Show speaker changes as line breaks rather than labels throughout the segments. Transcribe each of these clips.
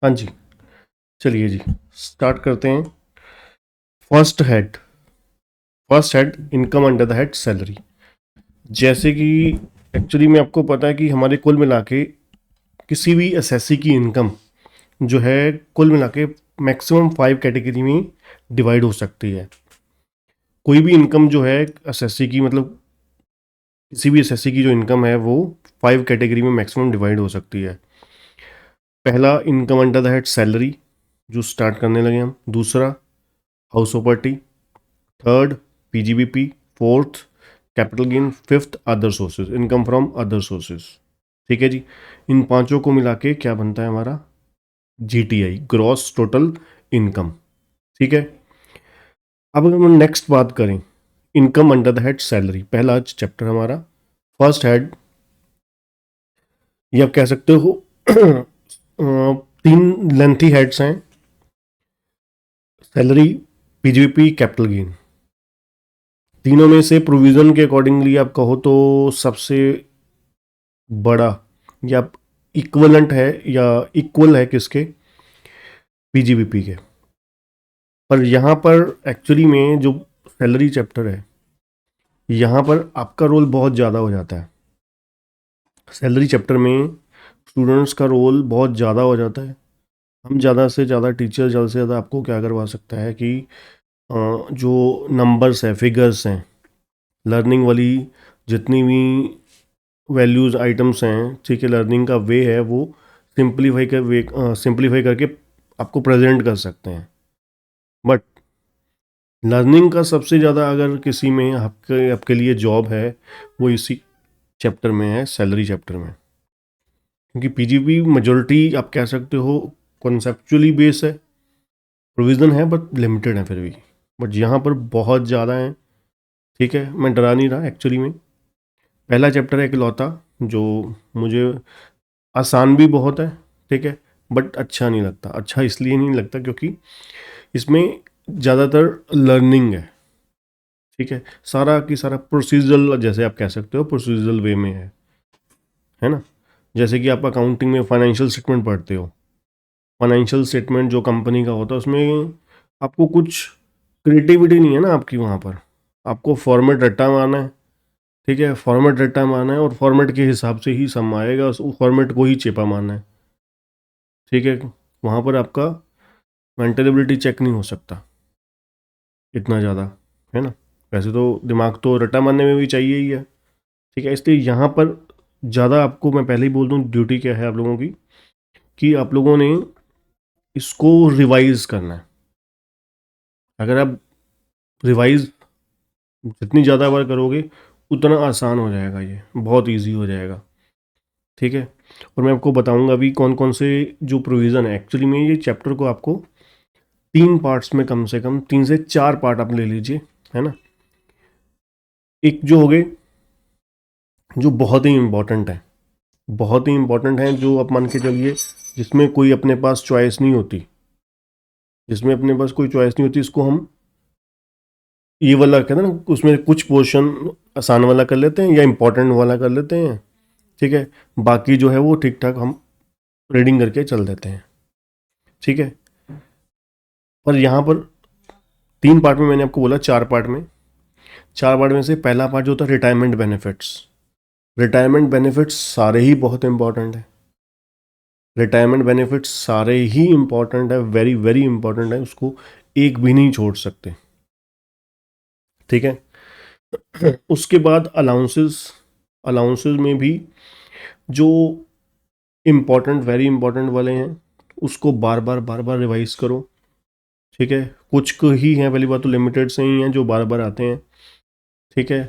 हाँ जी, चलिए जी स्टार्ट करते हैं। First head income under the head salary. जैसे कि एक्चुअली में आपको पता है कि हमारे कुल मिला के किसी भी एसएससी की इनकम जो है कुल मिला के मैक्सिमम 5 कैटेगरी में डिवाइड हो सकती है। कोई भी इनकम जो है एसएससी की, मतलब किसी भी एसएससी की जो इनकम है वो 5 कैटेगरी में मैक्सिमम डिवाइड हो सकती है। पहला income under the head salary, जो स्टार्ट करने लगे हम। दूसरा house property. Third PGBP. Fourth capital gain. Fifth other sources, income from other sources. ठीक है जी। इन पांचों को मिला के क्या बनता है हमारा जीटीआई, ग्रॉस टोटल इनकम। ठीक है। अब अगर हम नेक्स्ट बात करें income under the head salary, पहला चैप्टर हमारा फर्स्ट हेड, ये आप कह सकते हो तीन लेंथी हेड्स हैं, सैलरी, पीजीबीपी, कैपिटल गेन। तीनों में से प्रोविजन के अकॉर्डिंगली आप कहो तो सबसे बड़ा या इक्वलेंट है या इक्वल है किसके, पीजीबीपी के। पर यहाँ पर एक्चुअली में जो सैलरी चैप्टर है, यहाँ पर आपका रोल बहुत ज़्यादा हो जाता है। सैलरी चैप्टर में स्टूडेंट्स का रोल बहुत ज़्यादा हो जाता है। हम ज़्यादा से ज़्यादा टीचर ज़्यादा से ज़्यादा आपको क्या करवा सकता है कि जो नंबर्स है, फिगर्स हैं, लर्निंग वाली जितनी भी वैल्यूज़ आइटम्स हैं, ठीक है, लर्निंग का वे है वो सिंप्लीफाई करके आपको प्रेजेंट कर सकते हैं। बट लर्निंग का सबसे ज़्यादा अगर किसी में आपके आपके लिए जॉब है वो इसी चैप्टर में है, सैलरी चैप्टर में। क्योंकि पीजीपी मेजोरिटी आप कह सकते हो कॉन्सेप्चुअली बेस है, प्रोविज़न है बट लिमिटेड है फिर भी। बट यहाँ पर बहुत ज़्यादा है। ठीक है, मैं डरा नहीं रहा एक्चुअली में। पहला चैप्टर है इकलौता, जो मुझे आसान भी बहुत है, ठीक है, बट अच्छा नहीं लगता। अच्छा इसलिए नहीं लगता क्योंकि इसमें ज़्यादातर लर्निंग है। ठीक है, सारा की सारा प्रोसीजरल, जैसे आप कह सकते हो प्रोसीजरल वे में है ना। जैसे कि आप अकाउंटिंग में फाइनेंशियल स्टेटमेंट पढ़ते हो, फाइनेंशियल स्टेटमेंट जो कंपनी का होता है उसमें आपको कुछ क्रिएटिविटी नहीं है ना आपकी वहाँ पर। आपको फॉर्मेट रट्टा मारना है, ठीक है, फॉर्मेट रट्टा मारना है और फॉर्मेट के हिसाब से ही सम आएगा, उस फॉर्मेट को ही चेपा मारना है। ठीक है, वहाँ पर आपका मेंटल एबिलिटी चेक नहीं हो सकता इतना ज़्यादा, है ना। वैसे तो दिमाग तो रट्टा मारने में भी चाहिए ही है। ठीक है, इसलिए यहाँ पर ज़्यादा आपको मैं पहले ही बोल दूँ ड्यूटी क्या है आप लोगों की, कि आप लोगों ने इसको रिवाइज करना है। अगर आप रिवाइज जितनी ज़्यादा बार करोगे उतना आसान हो जाएगा, ये बहुत इजी हो जाएगा। ठीक है, और मैं आपको बताऊंगा अभी कौन कौन से जो प्रोविज़न है। एक्चुअली में ये चैप्टर को आपको 3 पार्ट्स में, कम से कम 3 से 4 पार्ट आप ले लीजिए, है ना। एक जो हो गए जो बहुत ही इम्पोर्टेंट है, बहुत ही इम्पोर्टेंट है, जो आप मान के चलिए जिसमें कोई अपने पास चॉइस नहीं होती, जिसमें अपने पास कोई चॉइस नहीं होती, इसको हम ये वाला कहते हैं ना, उसमें कुछ पोर्शन आसान वाला कर लेते हैं या इम्पोर्टेंट वाला कर लेते हैं। ठीक है, बाकी जो है वो ठीक ठाक हम रीडिंग करके चल देते हैं। ठीक है, पर यहाँ पर 3 पार्ट में, मैंने आपको बोला 4 पार्ट में, 4 पार्ट में से पहला पार्ट जो होता है रिटायरमेंट बेनिफिट्स। रिटायरमेंट बेनिफिट्स सारे ही बहुत इंपॉर्टेंट है, रिटायरमेंट बेनिफिट्स सारे ही इंपॉर्टेंट है, वेरी वेरी इंपॉर्टेंट है, उसको एक भी नहीं छोड़ सकते। ठीक है, उसके बाद अलाउंसेस, अलाउंसेस में भी जो इम्पॉर्टेंट, वेरी इंपॉर्टेंट वाले हैं उसको बार बार रिवाइज करो। ठीक है, कुछ को ही हैं, पहली बात तो लिमिटेड से ही हैं जो बार बार आते हैं। ठीक है,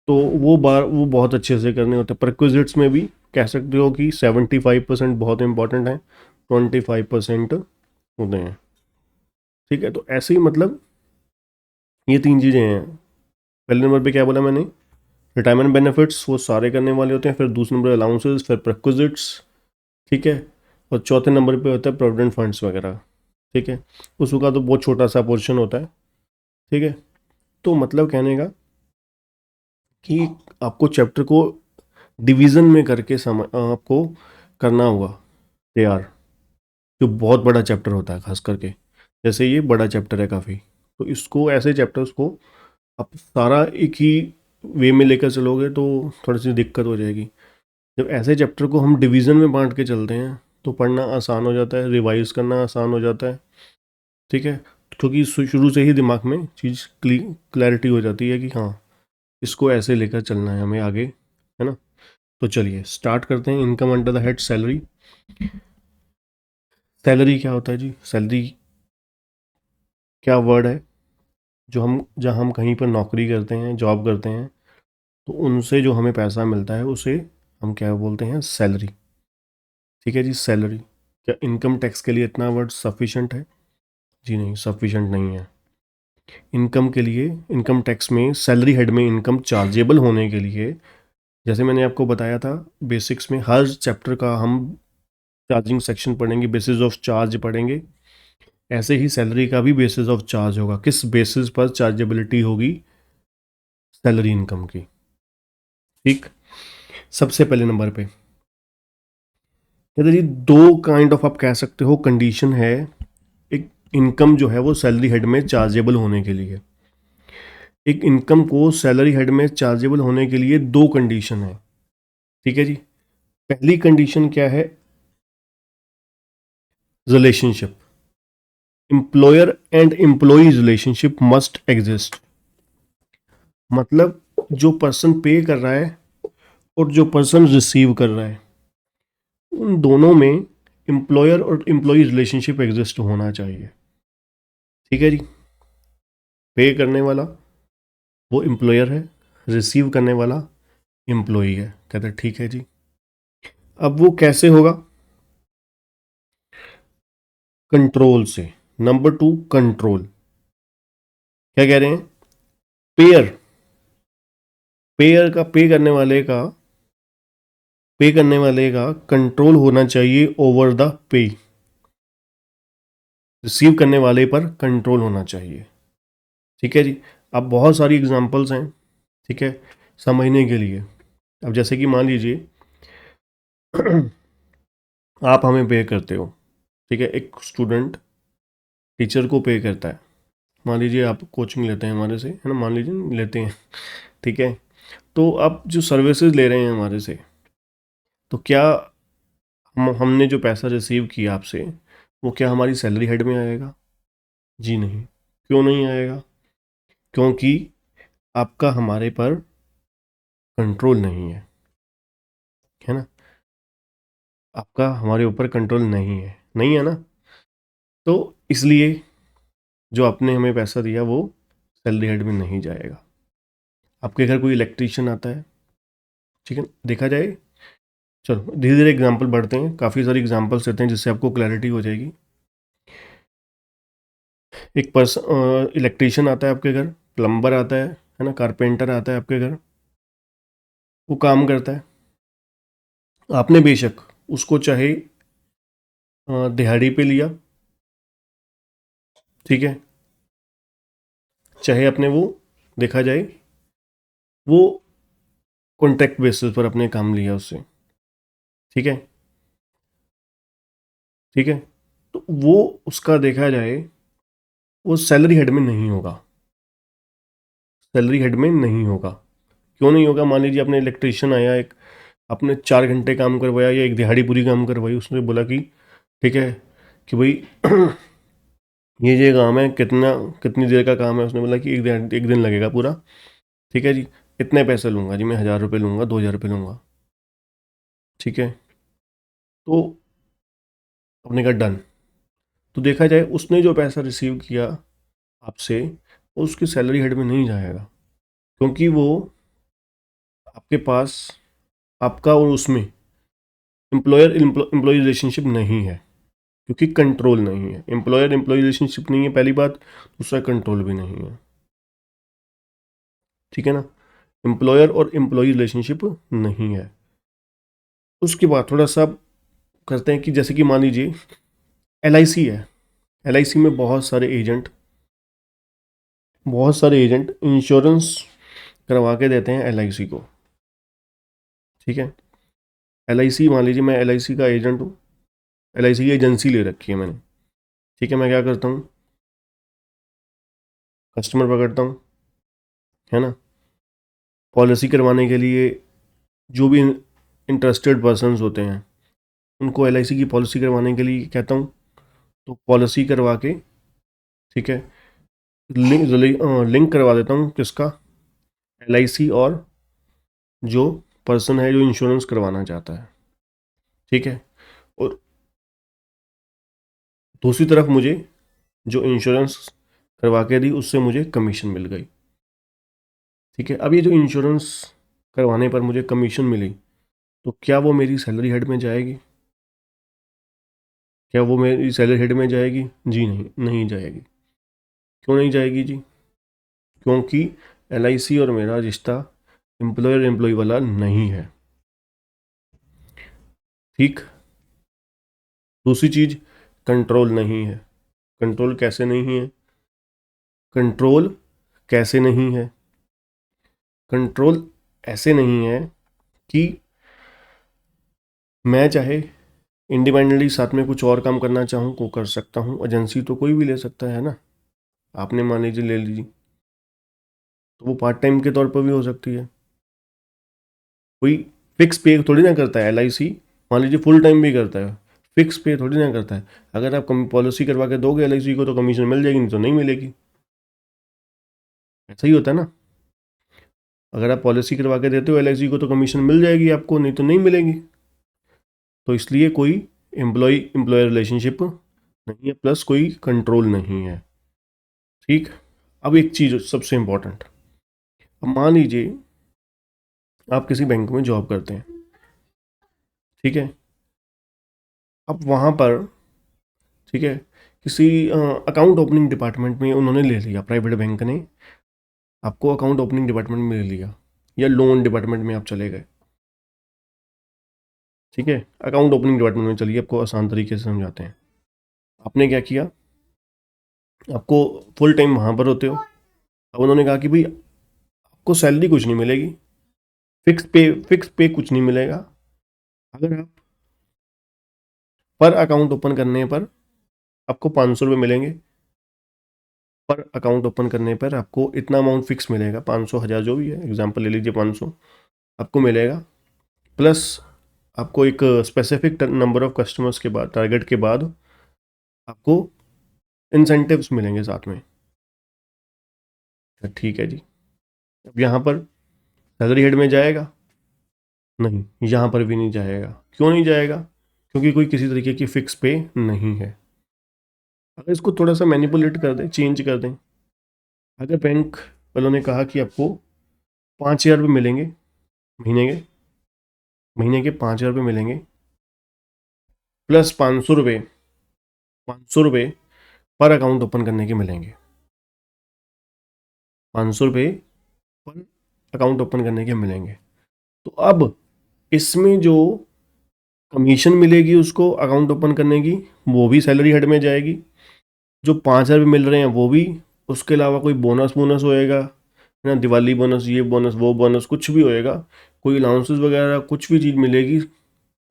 तो वो बहुत अच्छे से करने होते हैं। प्रेक्विजिट्स में भी कह सकते हो कि 75% बहुत इंपॉर्टेंट है, 25% होते हैं। ठीक है, तो ऐसे ही मतलब ये 3 चीज़ें हैं। पहले नंबर पे क्या बोला मैंने, रिटायरमेंट बेनिफिट्स, वो सारे करने वाले होते हैं। फिर दूसरे नंबर अलाउंसेस, फिर प्रेक्विजिट्स। ठीक है, और चौथे नंबर पे होता है प्रोविडेंट फंड्स वगैरह। ठीक है, उसका तो बहुत छोटा सा पोर्शन होता है। ठीक है, तो मतलब कहने का कि आपको चैप्टर को डिवीज़न में करके आपको करना होगा तैयार। जो बहुत बड़ा चैप्टर होता है खास करके, जैसे ये बड़ा चैप्टर है काफ़ी, तो इसको ऐसे चैप्टर्स को आप सारा एक ही वे में लेकर चलोगे तो थोड़ी सी दिक्कत हो जाएगी। जब ऐसे चैप्टर को हम डिवीज़न में बांट के चलते हैं तो पढ़ना आसान हो जाता है, रिवाइज करना आसान हो जाता है, ठीक है, क्योंकि शुरू से ही दिमाग में चीज़ क्लैरिटी हो जाती है कि हाँ इसको ऐसे लेकर चलना है हमें आगे, है ना। तो चलिए स्टार्ट करते हैं। Income under the head salary. Salary क्या होता है जी? सैलरी क्या वर्ड है? जो हम जहाँ हम कहीं पर नौकरी करते हैं, जॉब करते हैं, तो उनसे जो हमें पैसा मिलता है उसे हम क्या बोलते हैं? सैलरी। ठीक है जी, सैलरी। क्या इनकम टैक्स के लिए इतना वर्ड सफिशेंट है? जी नहीं, सफिशेंट नहीं है। इनकम के लिए, इनकम टैक्स में सैलरी हेड में इनकम चार्जेबल होने के लिए, जैसे मैंने आपको बताया था बेसिक्स में, हर चैप्टर का हम चार्जिंग सेक्शन पढ़ेंगे, बेसिस ऑफ चार्ज पढ़ेंगे, ऐसे ही सैलरी का भी बेसिस ऑफ चार्ज होगा। किस बेसिस पर चार्जेबिलिटी होगी? सैलरी इनकम की। ठीक, सबसे पहले नंबर पे जी दो काइंड ऑफ आप कह सकते हो कंडीशन है एक इनकम जो है वो सैलरी हेड में चार्जेबल होने के लिए। एक इनकम को सैलरी हेड में चार्जेबल होने के लिए दो कंडीशन है, ठीक है जी। पहली कंडीशन क्या है? Relationship, employer and employ relationship must exist. मतलब जो पर्सन पे कर रहा है और जो पर्सन रिसीव कर रहा है, उन दोनों में एम्प्लॉयर और एम्प्लॉय रिलेशनशिप एग्जिस्ट होना चाहिए, ठीक है जी। पे करने वाला वो एम्प्लॉयर है, रिसीव करने वाला एम्प्लॉई है। कहते हैं ठीक है जी। अब वो कैसे होगा? कंट्रोल से। Number two, control. क्या कह रहे हैं? पेयर, पेयर का, पे करने वाले का कंट्रोल होना चाहिए ओवर द पे। रिसीव करने वाले पर कंट्रोल होना चाहिए, ठीक है जी। अब बहुत सारी एग्जांपल्स हैं, ठीक है, समझने के लिए। अब जैसे कि मान लीजिए आप हमें पे करते हो, ठीक है, एक स्टूडेंट टीचर को पे करता है। मान लीजिए आप कोचिंग लेते हैं हमारे से, है ना, मान लीजिए लेते हैं, ठीक है। तो आप जो सर्विसेज ले रहे हैं हमारे से, तो क्या हमने जो पैसा रिसीव किया आपसे, वो क्या हमारी सैलरी हेड में आएगा? जी नहीं। क्यों नहीं आएगा? क्योंकि आपका हमारे पर कंट्रोल नहीं है ना। आपका हमारे ऊपर कंट्रोल नहीं है ना। तो इसलिए जो आपने हमें पैसा दिया वो सैलरी हेड में नहीं जाएगा। आपके घर कोई इलेक्ट्रीशियन आता है, ठीक है, देखा जाए। चलो धीरे धीरे एग्जांपल बढ़ते हैं, काफ़ी सारी एग्जांपल्स देते हैं जिससे आपको क्लैरिटी हो जाएगी। एक पर्सन, इलेक्ट्रीशियन आता है आपके घर, प्लम्बर आता है ना, कारपेंटर आता है आपके घर, वो काम करता है। आपने बेशक उसको चाहे दिहाड़ी पे लिया, ठीक है, चाहे अपने वो, देखा जाए, वो कॉन्ट्रैक्ट बेसिस पर अपने काम लिया उससे, ठीक है, ठीक है, तो वो उसका देखा जाए वो सैलरी हेड में नहीं होगा, सैलरी हेड में नहीं होगा। क्यों नहीं होगा? मान लीजिए अपने इलेक्ट्रीशियन आया, एक आपने 4 घंटे काम करवाया या एक दिहाड़ी पूरी काम करवाई, उसने बोला कि ठीक है कि भाई ये काम है, कितनी देर का काम है? उसने बोला कि एक दिन लगेगा पूरा, ठीक है जी, इतने पैसे लूँगा जी, मैं 1,000 रुपये लूँगा, 2,000 रुपये लूँगा, ठीक है। तो अपने का डन। तो देखा जाए उसने जो पैसा रिसीव किया आपसे, वो उसकी सैलरी हेड में नहीं जाएगा, क्योंकि वो आपके पास, आपका और उसमें एम्प्लॉयर एम्प्लॉय रिलेशनशिप नहीं है, क्योंकि कंट्रोल नहीं है। एम्प्लॉयर एम्प्लॉय रिलेशनशिप नहीं है, पहली बात। दूसरा, कंट्रोल भी नहीं है, ठीक है ना। एम्प्लॉयर और एम्प्लॉय रिलेशनशिप नहीं है। उसके बाद थोड़ा सा करते हैं कि जैसे कि मान लीजिए LIC है। LIC में बहुत सारे एजेंट इंश्योरेंस करवा के देते हैं LIC को, ठीक है। LIC, मान लीजिए मैं LIC का एजेंट हूँ, LIC की एजेंसी ले रखी है मैंने, ठीक है। मैं क्या करता हूँ, कस्टमर पकड़ता हूँ, है ना, पॉलिसी करवाने के लिए जो भी इंटरेस्टेड पर्सन्स होते हैं उनको LIC की पॉलिसी करवाने के लिए कहता हूँ, तो पॉलिसी करवा के, ठीक है, लिंक करवा देता हूँ किसका, LIC और जो पर्सन है जो इंश्योरेंस करवाना चाहता है, ठीक है। और दूसरी तरफ मुझे जो इंश्योरेंस करवा के दी उससे मुझे कमीशन मिल गई, ठीक है। अब ये जो इंश्योरेंस करवाने पर मुझे कमीशन मिली, तो क्या वो मेरी सैलरी हेड में जाएगी? क्या वो मेरी सैलरी हेड में जाएगी? जी नहीं, नहीं जाएगी। क्यों नहीं जाएगी जी? क्योंकि LIC और मेरा रिश्ता एम्प्लॉयर एम्प्लॉय वाला नहीं है, ठीक। दूसरी चीज, कंट्रोल नहीं है। कंट्रोल कैसे नहीं है? कंट्रोल कैसे नहीं है? कंट्रोल ऐसे नहीं है कि मैं चाहे इंडिपेंडेंटली साथ में कुछ और काम करना चाहूँ को कर सकता हूँ। एजेंसी तो कोई भी ले सकता है ना, आपने मान लीजिए ले लीजिए, तो वो पार्ट टाइम के तौर पर भी हो सकती है। कोई फिक्स पे थोड़ी ना करता है LIC, मान लीजिए फुल टाइम भी करता है, फिक्स पे थोड़ी ना करता है। अगर आप पॉलिसी करवा के दोगे LIC को तो कमीशन मिल जाएगी, नहीं तो नहीं मिलेगी। ऐसा ही होता है ना, अगर आप पॉलिसी करवा के देते हो LIC को तो कमीशन मिल जाएगी आपको, नहीं तो नहीं मिलेगी। तो इसलिए कोई एम्प्लॉय एम्प्लॉयर रिलेशनशिप नहीं है, प्लस कोई कंट्रोल नहीं है, ठीक। अब एक चीज़ सबसे इम्पोर्टेंट, अब मान लीजिए आप किसी बैंक में जॉब करते हैं, ठीक है। अब वहाँ पर, ठीक है, किसी अकाउंट ओपनिंग डिपार्टमेंट में उन्होंने ले लिया, प्राइवेट बैंक ने आपको अकाउंट ओपनिंग डिपार्टमेंट में ले लिया, या लोन डिपार्टमेंट में आप चले गए, ठीक है। अकाउंट ओपनिंग डिपार्टमेंट में चलिए, आपको आसान तरीके से समझाते हैं। आपने क्या किया, आपको फुल टाइम वहाँ पर होते हो। अब उन्होंने कहा कि भाई आपको सैलरी कुछ नहीं मिलेगी, फिक्स पे कुछ नहीं मिलेगा। अगर आप पर अकाउंट ओपन करने पर आपको 500 रुपये मिलेंगे, पर अकाउंट ओपन करने पर आपको इतना अमाउंट फिक्स मिलेगा, 500 1000 जो भी है, एग्जांपल ले लीजिए 500 आपको मिलेगा। प्लस आपको एक स्पेसिफिक नंबर ऑफ कस्टमर्स के बाद, टारगेट के बाद आपको इंसेंटिव्स मिलेंगे साथ में। तो ठीक है जी, अब यहाँ पर सैलरी हेड में जाएगा? नहीं, यहाँ पर भी नहीं जाएगा। क्यों नहीं जाएगा? क्योंकि कोई किसी तरीके की फिक्स पे नहीं है। अगर इसको थोड़ा सा मैनिपुलेट कर दें, चेंज कर दें, अगर बैंक वालों ने कहा कि आपको 5000 रुपये मिलेंगे महीने के 5000 रुपये मिलेंगे, प्लस 500 रुपये पर अकाउंट ओपन करने के मिलेंगे, 500 रुपये पर अकाउंट ओपन करने के मिलेंगे। तो अब इसमें जो कमीशन मिलेगी उसको अकाउंट ओपन करने की, वो भी सैलरी हेड में जाएगी। जो 5000 मिल रहे हैं वो भी, उसके अलावा कोई बोनस बोनस होएगा, है ना, दिवाली बोनस, ये बोनस वो बोनस, कुछ भी होएगा, कोई अलाउंसेस वगैरह कुछ भी चीज़ मिलेगी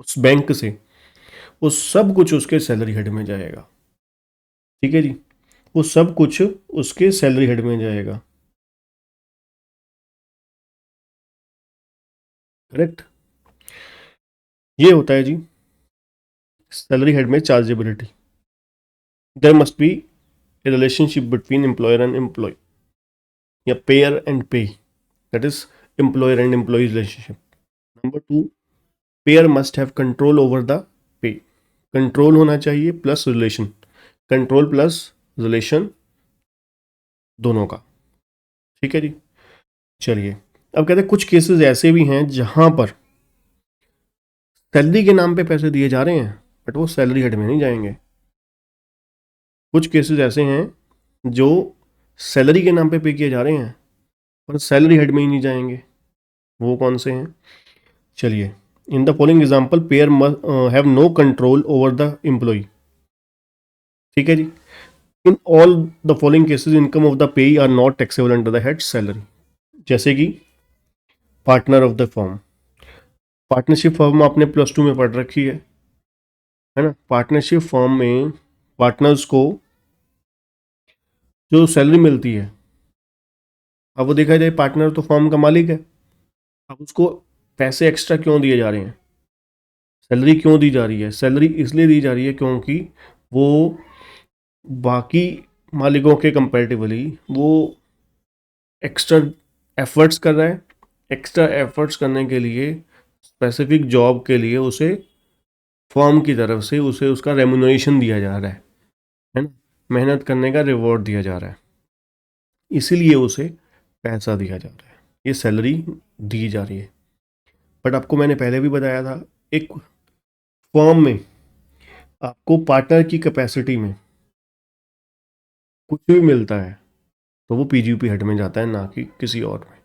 उस बैंक से, वो सब कुछ उसके सैलरी हेड में जाएगा, ठीक है जी। वो सब कुछ उसके सैलरी हेड में जाएगा, करेक्ट। ये होता है जी सैलरी हेड में chargeability. There must be a relationship between employer and employ, या payer and pay, that is employer and employ relationship. Number two, payer must have control over the pay. Control होना चाहिए plus relation, control plus relation दोनों का, ठीक है जी। चलिए, अब कहते हैं कुछ केसेस ऐसे भी हैं जहां पर सैलरी के नाम पे पैसे दिए जा रहे हैं बट वो सैलरी हेड में नहीं जाएंगे। कुछ केसेस ऐसे हैं जो सैलरी के नाम पे किए जा रहे हैं पर सैलरी हेड में ही नहीं जाएंगे। वो कौन से हैं? चलिए, in the following example pair have no control over the employ, ठीक है जी। In all the following cases income of the pay are not taxable under the head salary. जैसे कि partner of the firm, partnership firm आपने +2 में पढ़ रखी है है ना। पार्टनरशिप फॉर्म में पार्टनर्स को जो सैलरी मिलती है, अब वो देखा जाए पार्टनर तो फॉर्म का मालिक है, अब उसको पैसे एक्स्ट्रा क्यों दिए जा रहे हैं, सैलरी क्यों दी जा रही है, सैलरी इसलिए दी जा रही है क्योंकि वो बाकी मालिकों के कंपैरेटिवली वो एक्स्ट्रा एफर्ट्स कर रहा है। एक्स्ट्रा एफर्ट्स करने के लिए स्पेसिफिक जॉब के लिए उसे फर्म की तरफ से उसे उसका रेमुनरेशन दिया जा रहा है ना, मेहनत करने का रिवॉर्ड दिया जा रहा है, इसीलिए उसे पैसा दिया जा रहा है, ये सैलरी दी जा रही है। बट आपको मैंने पहले भी बताया था, एक फर्म में आपको पार्टनर की कैपेसिटी में कुछ भी मिलता है तो वो पीजीपी हेड में जाता है, ना कि किसी और में।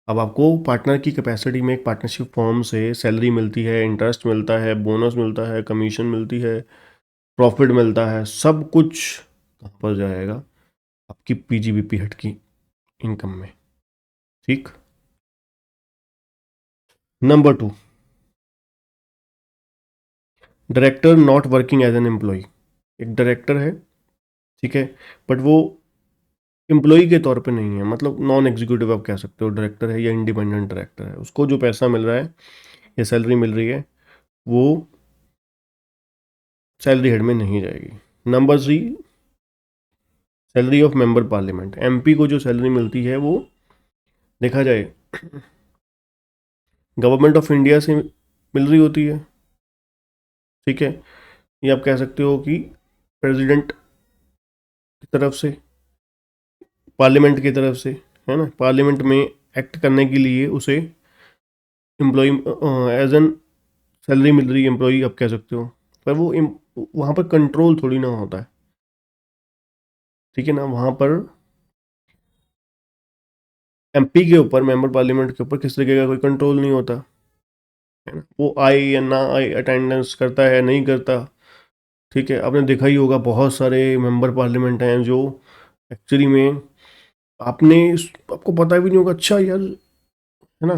अब आपको पार्टनर की कैपेसिटी में एक पार्टनरशिप फॉर्म से सैलरी मिलती है, इंटरेस्ट मिलता है, बोनस मिलता है, कमीशन मिलती है, प्रॉफिट मिलता है, सब कुछ कहाँ पर जाएगा, आपकी पीजीबीपी हेड की इनकम में। ठीक। Number 2, director not working as an employ. एक डायरेक्टर है, ठीक है, बट वो एम्प्लॉय के तौर पे नहीं है, मतलब नॉन एग्जीक्यूटिव आप कह सकते हो, डायरेक्टर है या इंडिपेंडेंट डायरेक्टर है, उसको जो पैसा मिल रहा है या सैलरी मिल रही है वो सैलरी हेड में नहीं जाएगी। Number 3, salary of member parliament. MP को जो सैलरी मिलती है वो देखा जाए गवर्नमेंट ऑफ इंडिया से मिल रही होती है, ठीक है, ये आप कह सकते हो कि प्रेसिडेंट की तरफ से, पार्लियामेंट की तरफ से, है ना, पार्लियामेंट में एक्ट करने के लिए उसे एम्प्लॉय एज एन सैलरी मिल रही है, एम्प्लॉय आप कह सकते हो, पर वो वहाँ पर कंट्रोल थोड़ी ना होता है, ठीक है ना, वहाँ पर एमपी के ऊपर, मेंबर पार्लियामेंट के ऊपर किस तरीके का कोई कंट्रोल नहीं होता, है ना, वो आए या ना आए, अटेंडेंस करता है नहीं करता, ठीक है। आपने देखा ही होगा बहुत सारे मेंबर पार्लियामेंट हैं जो एक्चुअली में आपने आपको पता भी नहीं होगा, अच्छा यार, है ना,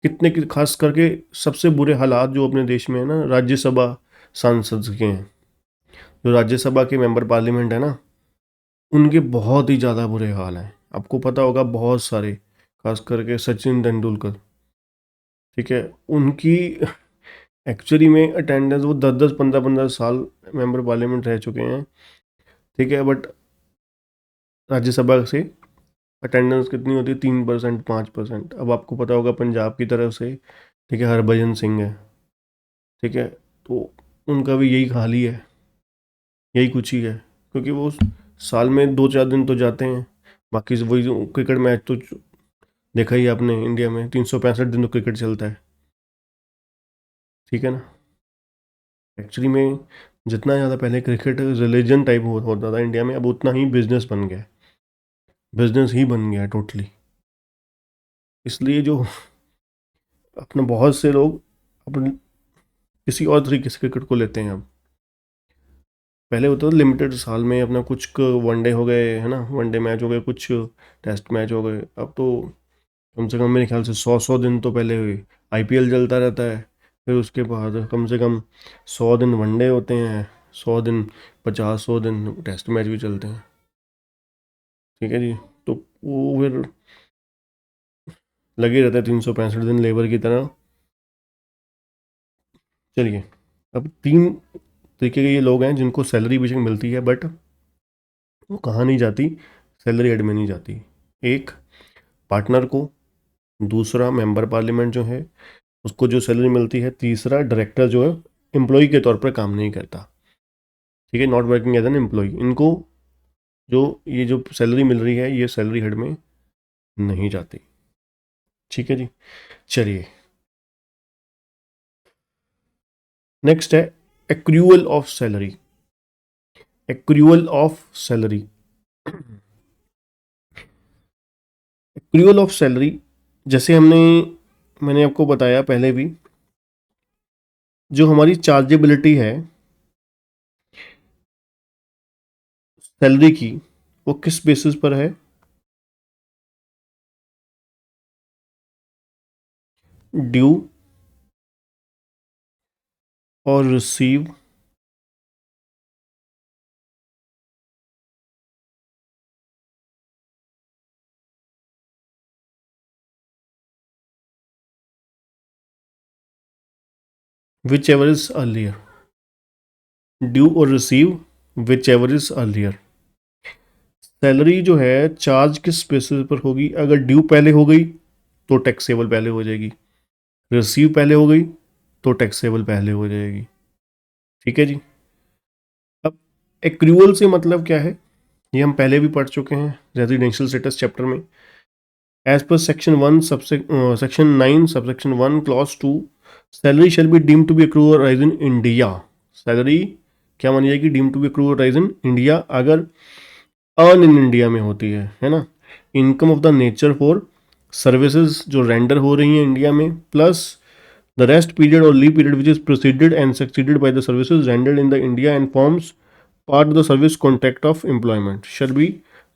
कितने खास करके सबसे बुरे हालात जो अपने देश में है ना, राज्यसभा सांसद के हैं, जो राज्यसभा के मेंबर पार्लियामेंट है ना, उनके बहुत ही ज़्यादा बुरे हाल हैं, आपको पता होगा बहुत सारे, खास करके सचिन तेंदुलकर, ठीक है, उनकी एक्चुअली में अटेंडेंस, वो 10-10 15-15 साल मेंबर पार्लियामेंट रह चुके हैं, ठीक है, बट राज्यसभा से अटेंडेंस कितनी होती है, 3%, 5%। अब आपको पता होगा पंजाब की तरफ से, ठीक है, हरभजन सिंह है, ठीक है, तो उनका भी यही हाल ही है, यही कुछ ही है, क्योंकि वो साल में 2-4 दिन तो जाते हैं, बाकी वही क्रिकेट मैच तो देखा ही आपने, इंडिया में 365 दिन तो क्रिकेट चलता है, ठीक है ना। एक्चुअली में जितना ज़्यादा पहले क्रिकेट रिलीजन टाइप होता था इंडिया में, अब उतना ही बिजनेस बन गया है, बिजनेस ही बन गया है टोटली। इसलिए जो अपने बहुत से लोग अपने किसी और तरीके से क्रिकेट को लेते हैं अब। पहले होता था लिमिटेड, साल में अपना कुछ वनडे हो गए, है ना, वनडे मैच हो गए, कुछ टेस्ट मैच हो गए, अब तो कम से कम मेरे ख्याल से 100-100 दिन तो पहले हुई आईपीएल चलता रहता है, फिर उसके बाद कम से कम 100 दिन वनडे होते हैं, 100 दिन, 50-100 दिन टेस्ट मैच भी चलते हैं, ठीक है जी। तो वो फिर लगे रहते हैं 365 दिन लेबर की तरह। चलिए, अब 3 तरीके के ये लोग हैं जिनको सैलरी बेशक मिलती है, बट वो कहाँ नहीं जाती, सैलरी हेड में नहीं जाती। एक, पार्टनर को, दूसरा मेंबर पार्लियामेंट जो है उसको जो सैलरी मिलती है, तीसरा डायरेक्टर जो है एम्प्लॉय के तौर पर काम नहीं करता, ठीक है, not working as an employ, इनको जो ये जो सैलरी मिल रही है ये सैलरी हेड में नहीं जाती, ठीक है जी। चलिए, नेक्स्ट है accrual of salary. Accrual of salary, accrual of salary, जैसे मैंने आपको बताया पहले भी, जो हमारी चार्जेबिलिटी है सैलरी की, वो किस बेसिस पर है, due or receive whichever is earlier, due or receive whichever is earlier. Salary जो है चार्ज किस बेसिस पर होगी, अगर ड्यू पहले हो गई तो टैक्सेबल पहले हो जाएगी, रिसीव पहले हो गई तो टैक्सेबल पहले हो जाएगी। ठीक है जी। अब एक्रूअल से मतलब क्या है, ये हम पहले भी पढ़ चुके हैं रेजिडेंशियल स्टेटस चैप्टर में। As per section 1 section 9 subsection 1 clause 2, salary shall be deemed to be accrue or arise in India. Salary क्या मानी जाएगी, deemed to be accrue or arise in India, अगर अर्न इन इंडिया में होती है ना। Income of the nature for services जो render हो रही हैं इंडिया में, plus the rest period or leave period which is proceeded and succeeded by the services rendered in the India and forms part of the service contract of employment shall be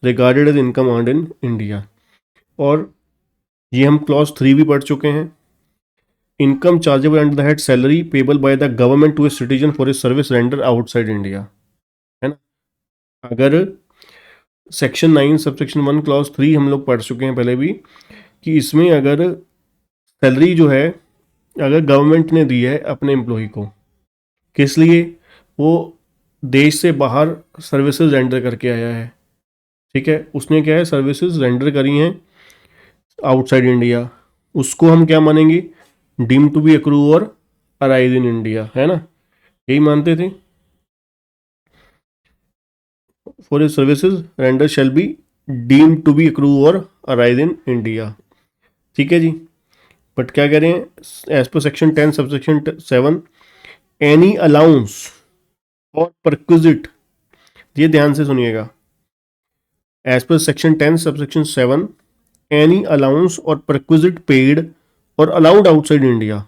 regarded as income earned in India. और ये हम clause 3 भी पढ़ चुके हैं। Income chargeable under the head salary payable by the government to a citizen for a service render outside India, है ना। अगर सेक्शन 9 सबसेक्शन 1 क्लॉज 3 हम लोग पढ़ चुके हैं पहले भी, कि इसमें अगर सैलरी जो है अगर गवर्नमेंट ने दी है अपने एम्प्लॉय को, किस लिए, वो देश से बाहर सर्विसेज रेंडर करके आया है, ठीक है, उसने क्या है सर्विसेज रेंडर करी हैं आउटसाइड इंडिया, उसको हम क्या मानेंगे, deem to be accrue or arise in India, है ना, यही मानते थे। For his services render shall be deem to be accrue or arise in India. ठीक है जी। बट क्या कह रहे हैं, as per section 10 subsection 7, any allowance or perquisite, ये ध्यान से सुनिएगा, as per section 10 subsection 7, any allowance or perquisite paid or allowed outside India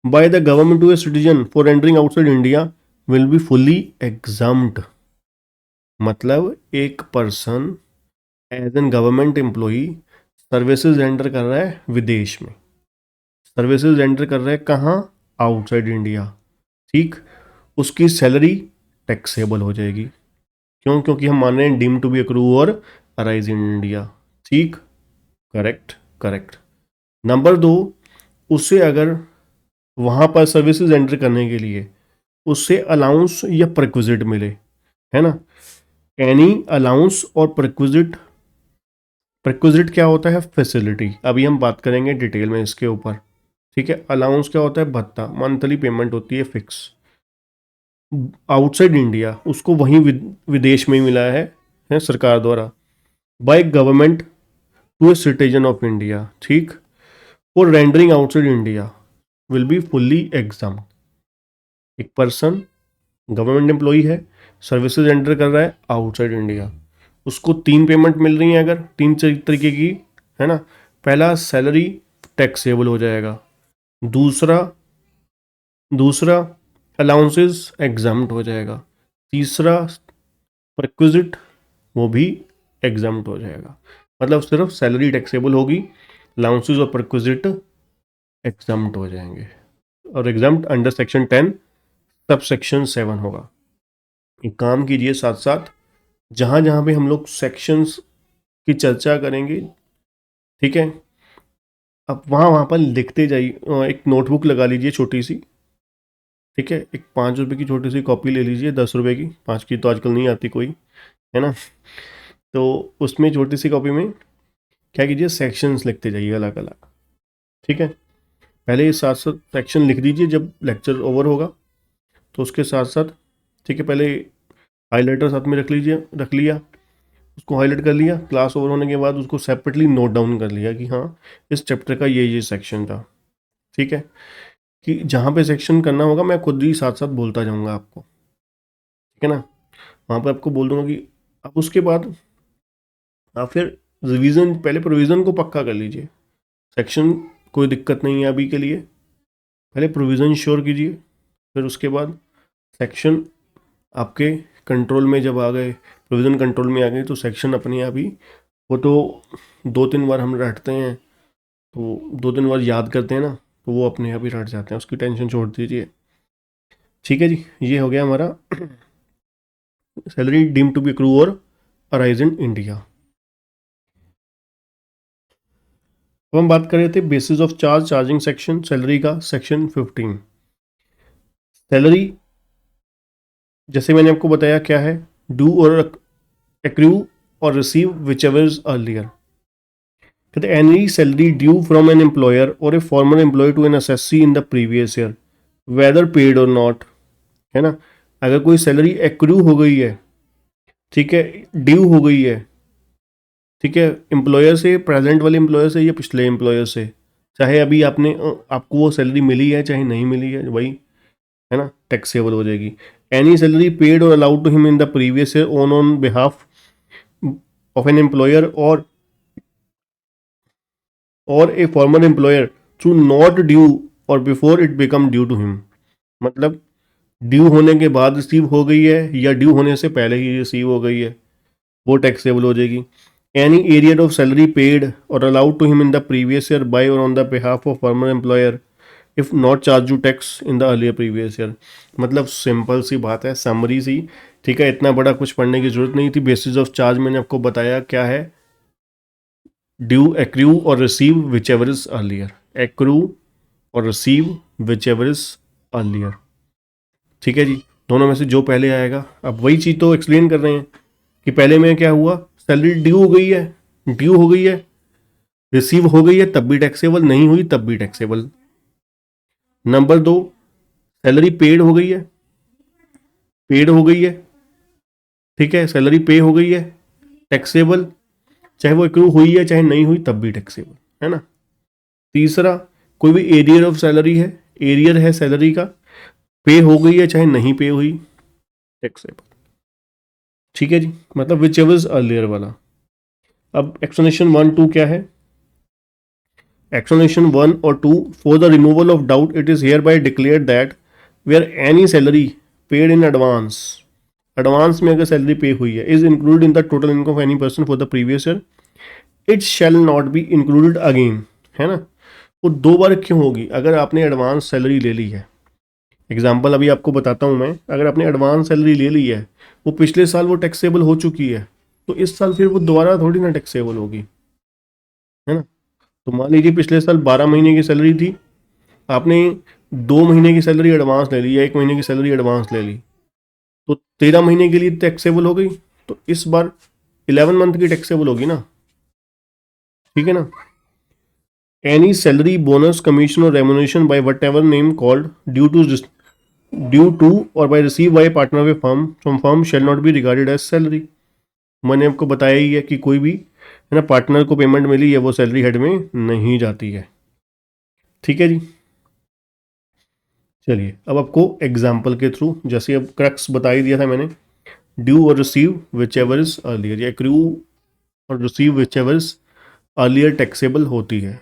by the government to a citizen for rendering outside India will be fully exempt। मतलब एक person as an government employee services render कर रहा है विदेश में, services render कर रहा है कहाँ, आउटसाइड इंडिया, ठीक, उसकी सैलरी टैक्सेबल हो जाएगी। क्यों, क्योंकि हम मान रहे हैं deem to be accrue or arise in India. ठीक, करेक्ट करेक्ट। नंबर 2, उससे अगर वहाँ पर सर्विसेज एंटर करने के लिए उससे अलाउंस या प्रिक्विजिट मिले, है ना, एनी अलाउंस और प्रिक्विजिट, प्रिक्विजिट क्या होता है, फैसिलिटी, अभी हम बात करेंगे डिटेल में इसके ऊपर, ठीक है। अलाउंस क्या होता है, भत्ता, मंथली पेमेंट होती है फिक्स, आउटसाइड इंडिया उसको वहीं विदेश में ही मिला है सरकार द्वारा, by government to a citizen of India, ठीक, for rendering outside India will be fully exempt. एक पर्सन गवर्नमेंट एम्प्लॉई है, सर्विसेज एंटर कर रहा है आउटसाइड इंडिया, उसको 3 पेमेंट मिल रही हैं, अगर 3 तरीके की, है ना। पहला सैलरी टैक्सेबल हो जाएगा, दूसरा अलाउंसेस एग्जाम्प्ट हो जाएगा, तीसरा रिक्विजिट वो भी एग्जाम्प्ट हो जाएगा। मतलब सिर्फ सैलरी टैक्सेबल होगी, अलाउंसेस और रिक्विजिट एग्जाम्प्ट हो जाएंगे, और exempt under section 10 sub section 7 होगा। एक काम कीजिए, साथ साथ जहाँ जहाँ पे हम लोग सेक्शंस की चर्चा करेंगे, ठीक है, अब वहाँ पर लिखते जाइए, एक नोटबुक लगा लीजिए छोटी सी, ठीक है, एक 5 रुपये की छोटी सी कॉपी ले लीजिए, 10 रुपये की, 5 की तो आजकल नहीं आती कोई, है ना। तो उसमें छोटी सी कॉपी में क्या कीजिए, सेक्शंस लिखते जाइए अलग अलग, ठीक है। पहले ये 7 सेक्शन लिख दीजिए, जब लेक्चर ओवर होगा तो उसके साथ साथ, ठीक है, पहले हाईलाइटर साथ में रख लिया, उसको हाईलाइट कर लिया, क्लास ओवर होने के बाद उसको सेपरेटली नोट डाउन कर लिया कि हाँ इस चैप्टर का ये सेक्शन था, ठीक है, कि जहाँ पे सेक्शन करना होगा मैं खुद ही साथ साथ बोलता जाऊँगा आपको, ठीक है ना, वहाँ पे आपको बोल दूंगा कि अब उसके बाद आप फिर रिवीजन, पहले प्रोविज़न को पक्का कर लीजिए, सेक्शन कोई दिक्कत नहीं है अभी के लिए, पहले प्रोविज़न श्योर कीजिए, फिर उसके बाद सेक्शन आपके कंट्रोल में जब आ गए, प्रोविज़न कंट्रोल में आ गई, तो सेक्शन अपने आप ही, वो तो 2-3 बार हम रटते हैं, तो 2-3 बार याद करते हैं ना, तो वो अपने आप ही रट जाते हैं, उसकी टेंशन छोड़ दीजिए। ठीक है जी, ये हो गया हमारा salary deem to be accrue or arise in India. अब हम बात कर रहे थे basis of charge, charging section salary का, सेक्शन 15, सैलरी जैसे मैंने आपको बताया क्या है, do or accrue or receive whichever is earlier. कहते any salary due from an employer or a former employ to an assessee in the previous year whether paid or not, है ना। अगर कोई सैलरी एक्रू हो गई है, ठीक है, ड्यू हो गई है, ठीक है, एम्प्लॉयर से, प्रेजेंट वाले एम्प्लॉयर से या पिछले एम्प्लॉयर से, चाहे अभी आपको वो सैलरी मिली है चाहे नहीं मिली है, वही है ना, टैक्सेबल हो जाएगी। Any salary paid or allowed to him in the previous year on behalf of an employer or a former employer though not due or before it become due to him. मतलब due होने के बाद receive हो गई है या due होने से पहले ही रिसीव हो गई है, वो टैक्सेबल हो जाएगी। Any arrear of salary paid or allowed to him in the previous year by or on the behalf of former employer if not charge to tax in the earlier previous year. मतलब simple सी बात है, summary सी, ठीक है, इतना बड़ा कुछ पढ़ने की जरूरत नहीं थी। बेसिस ऑफ चार्ज मैंने आपको बताया क्या है, due, accrue or receive whichever is earlier, accrue or receive whichever is earlier, ठीक है जी, दोनों में से जो पहले आएगा। अब वही चीज़ तो एक्सप्लेन कर रहे हैं कि पहले में क्या हुआ, सैलरी ड्यू हो गई है, ड्यू हो गई है, रिसीव हो गई है तब भी टैक्सेबल, नहीं हुई तब भी टैक्सेबल। नंबर 2, सैलरी पेड हो गई है, पेड हो गई है, ठीक है, सैलरी पे हो गई है, टैक्सेबल, चाहे वो एक्रू हुई है चाहे नहीं हुई तब भी टैक्सेबल, है ना। तीसरा, कोई भी एरियर ऑफ सैलरी है, एरियर है सैलरी का, पे हो गई है चाहे नहीं पे हुई, टैक्सेबल, ठीक है जी, मतलब विच एवर अर्लियर वाला। अब एक्सप्लेनेशन 1-2 क्या है, एक्सप्लेनेशन 1 और 2, for the removal of doubt it is hereby declare that where any salary paid in advance, advance में अगर सैलरी पे हुई है, is included in the total income of any person for the previous year, it shall not be included again, है ना। वो दो बार क्यों होगी, अगर आपने एडवांस सैलरी ले ली है, एग्जाम्पल अभी आपको बताता हूँ मैं, अगर आपने एडवांस सैलरी ले ली है, वो पिछले साल वो टैक्सेबल हो चुकी है, तो इस साल फिर वो दोबारा थोड़ी ना टैक्सेबल होगी, है ना। तो मान लीजिए पिछले साल 12 महीने की सैलरी थी, आपने 2 महीने की सैलरी एडवांस ले ली या 1 महीने की सैलरी एडवांस ले ली, तो 13 महीने के लिए टैक्सेबल हो गई, तो इस बार 11 मंथ की टैक्सेबल होगी ना, ठीक है ना। Any salary, bonus, commission or remuneration by whatever name called due to or by receive by partner way firm from firm shall not be regarded as salary. मैंने आपको बताया ही है कि कोई भी, है ना, पार्टनर को पेमेंट मिली है वो सैलरी हेड में नहीं जाती है, ठीक है जी। चलिए अब आपको एग्जाम्पल के थ्रू, जैसे अब क्रक्स बता ही दिया था मैंने, due or receive whichever is earlier, या accrue or receive whichever is earlier taxable होती है।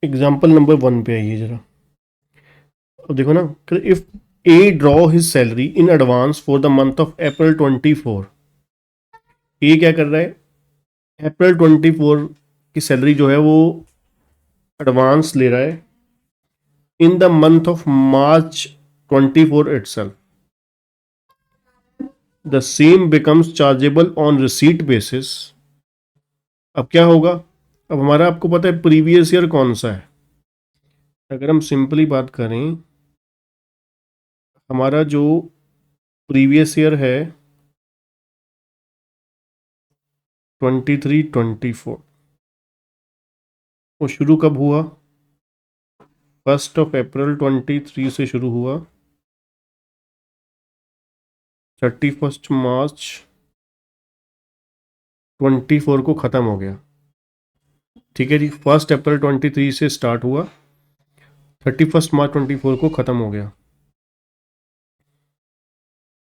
एग्जाम्पल नंबर 1 पे आइए जरा, अब देखो ना, if A draw his salary in advance for the month of April 24, ए क्या कर रहा है, अप्रैल 24 की सैलरी जो है वो एडवांस ले रहा है इन the month of March 24 itself, the same becomes chargeable on receipt basis. अब क्या होगा, अब हमारा आपको पता है प्रीवियस ईयर कौन सा है, अगर हम सिंपली बात करें, हमारा जो प्रीवियस ईयर है 23-24, वो शुरू कब हुआ, 1 अप्रैल 23 से शुरू हुआ, 31 मार्च 24 को ख़त्म हो गया, ठीक है जी। 1 अप्रैल 23 से स्टार्ट हुआ, 31 मार्च 24 को ख़त्म हो गया।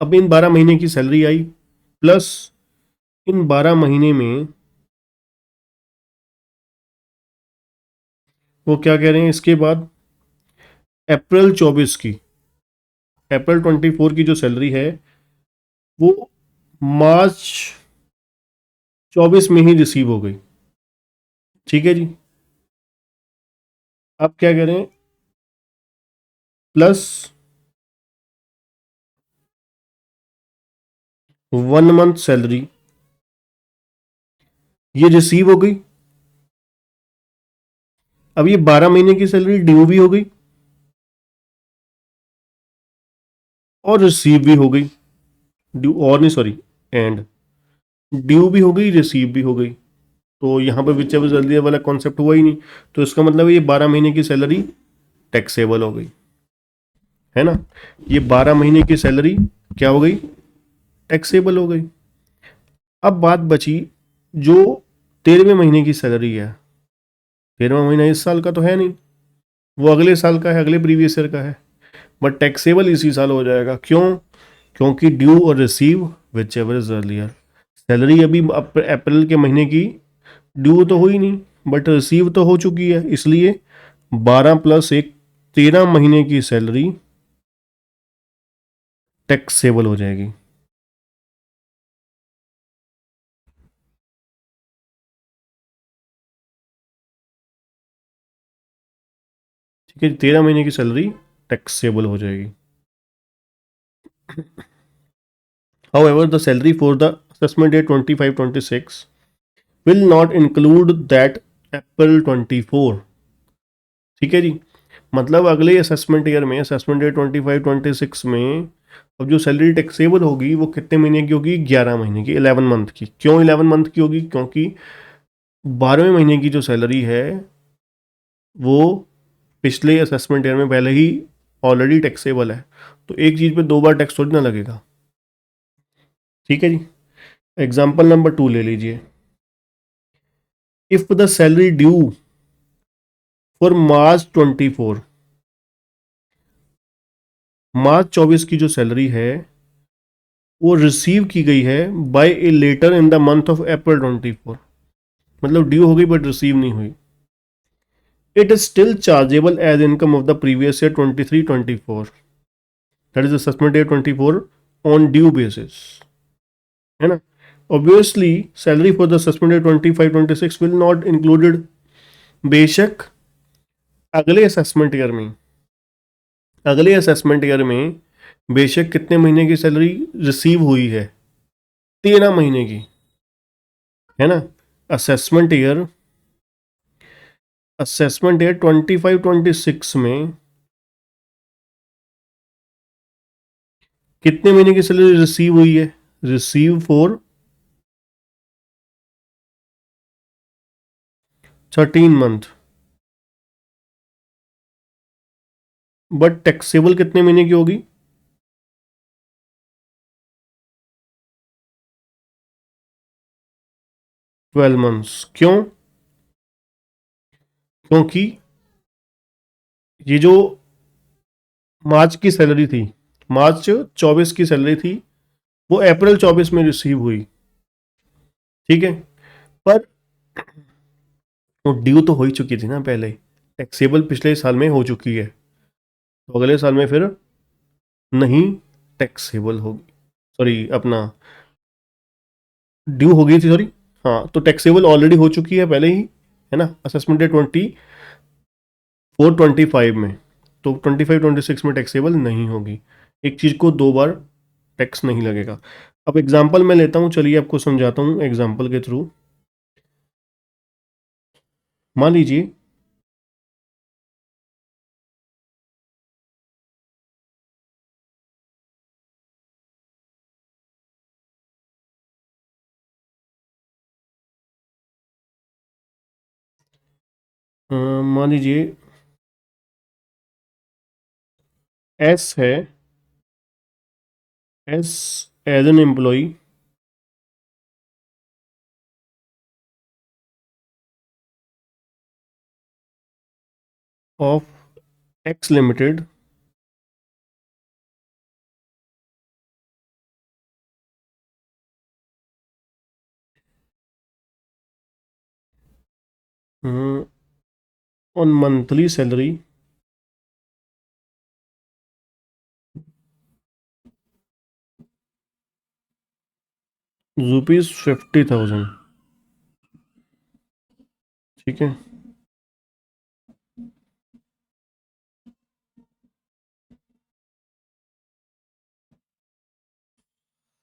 अब इन 12 महीने की सैलरी आई, प्लस इन 12 महीने में वो क्या कह रहे हैं, इसके बाद अप्रैल 24 की, अप्रैल 24 की जो सैलरी है वो मार्च 24 में ही रिसीव हो गई, ठीक है जी। अब क्या कह रहे हैं, प्लस 1 मंथ सैलरी ये रिसीव हो गई, अब ये 12 महीने की सैलरी ड्यू भी हो गई और रिसीव भी हो गई, ड्यू और नहीं सॉरी, एंड ड्यू भी हो गई रिसीव भी हो गई। तो यहाँ पर विच एवर अर्लियर वाला कॉन्सेप्ट हुआ ही नहीं। तो इसका मतलब ये 12 महीने की सैलरी टैक्सेबल हो गई, है ना। ये 12 महीने की सैलरी क्या हो गई, टैक्सेबल हो गई। अब बात बची जो 13वें महीने की सैलरी है। 13वां महीना इस साल का तो है नहीं, वो अगले साल का है, अगले प्रीवियस ईयर का है, बट टैक्सेबल इसी साल हो जाएगा। क्यों? क्योंकि due or receive whichever is earlier. Salary अभी अप्रैल के महीने की ड्यू तो हुई नहीं, बट रिसीव तो हो चुकी है, इसलिए 12+1 13 महीने की सैलरी टैक्सेबल हो जाएगी। ठीक है, 13 महीने की सैलरी टैक्सेबल हो जाएगी। However, the salary for the assessment year 25-26 will not include that April 24। ठीक है जी, मतलब अगले असेसमेंट ईयर में, असेसमेंट ईयर 25-26 में अब जो सैलरी टैक्सेबल होगी वो कितने महीने की होगी, 11 महीने की, 11 मंथ की। क्यों 11 मंथ की होगी? क्योंकि 12वें महीने की जो सैलरी है वो पिछले असेसमेंट ईयर में पहले ही ऑलरेडी टैक्सेबल है, तो एक चीज़ पे दो बार टैक्स थोड़ी ना लगेगा। ठीक है जी, एग्जाम्पल नंबर 2 ले लीजिए। If the salary due for March 24, March 24 की जो सैलरी है वो रिसीव की गई है by a letter in the month of April 24, मतलब ड्यू हो गई बट रिसीव नहीं हुई। It is still chargeable as income of the previous year 23-24, that is assessment year 24 on due basis, है ना। Obviously salary for the assessment year 25-26 will not included. बेशक अगले assessment year में, अगले असेसमेंट ईयर में बेशक कितने महीने की सैलरी रिसीव हुई है, 13 महीने की, है ना। असेसमेंट ईयर असेसमेंट ईयर 25-26 में कितने महीने की सैलरी रिसीव हुई है, receive for 13 month, but taxable कितने महीने की होगी, 12 मंथ्स। क्यों? क्योंकि ये जो मार्च की सैलरी थी, March 24 की सैलरी थी, वो April 24 में रिसीव हुई। ठीक है, पर वो ड्यू तो हो ही चुकी थी ना पहले, टैक्सेबल पिछले साल में हो चुकी है, तो अगले साल में फिर नहीं टैक्सेबल होगी। सॉरी, अपना ड्यू हो गई थी, सॉरी। हाँ, तो टैक्सेबल ऑलरेडी हो चुकी है पहले ही, है ना, असेसमेंट डे 24-25 में, तो 25-26 में टैक्सेबल नहीं होगी। एक चीज़ को दो बार टैक्स नहीं लगेगा। अब एग्जाम्पल मैं लेता हूँ, चलिए आपको समझाता हूँ एग्जाम्पल के थ्रू। मान लीजिए मान लीजिए एस है, S as an employee of X limited, on monthly salary ₹50,000। ठीक है,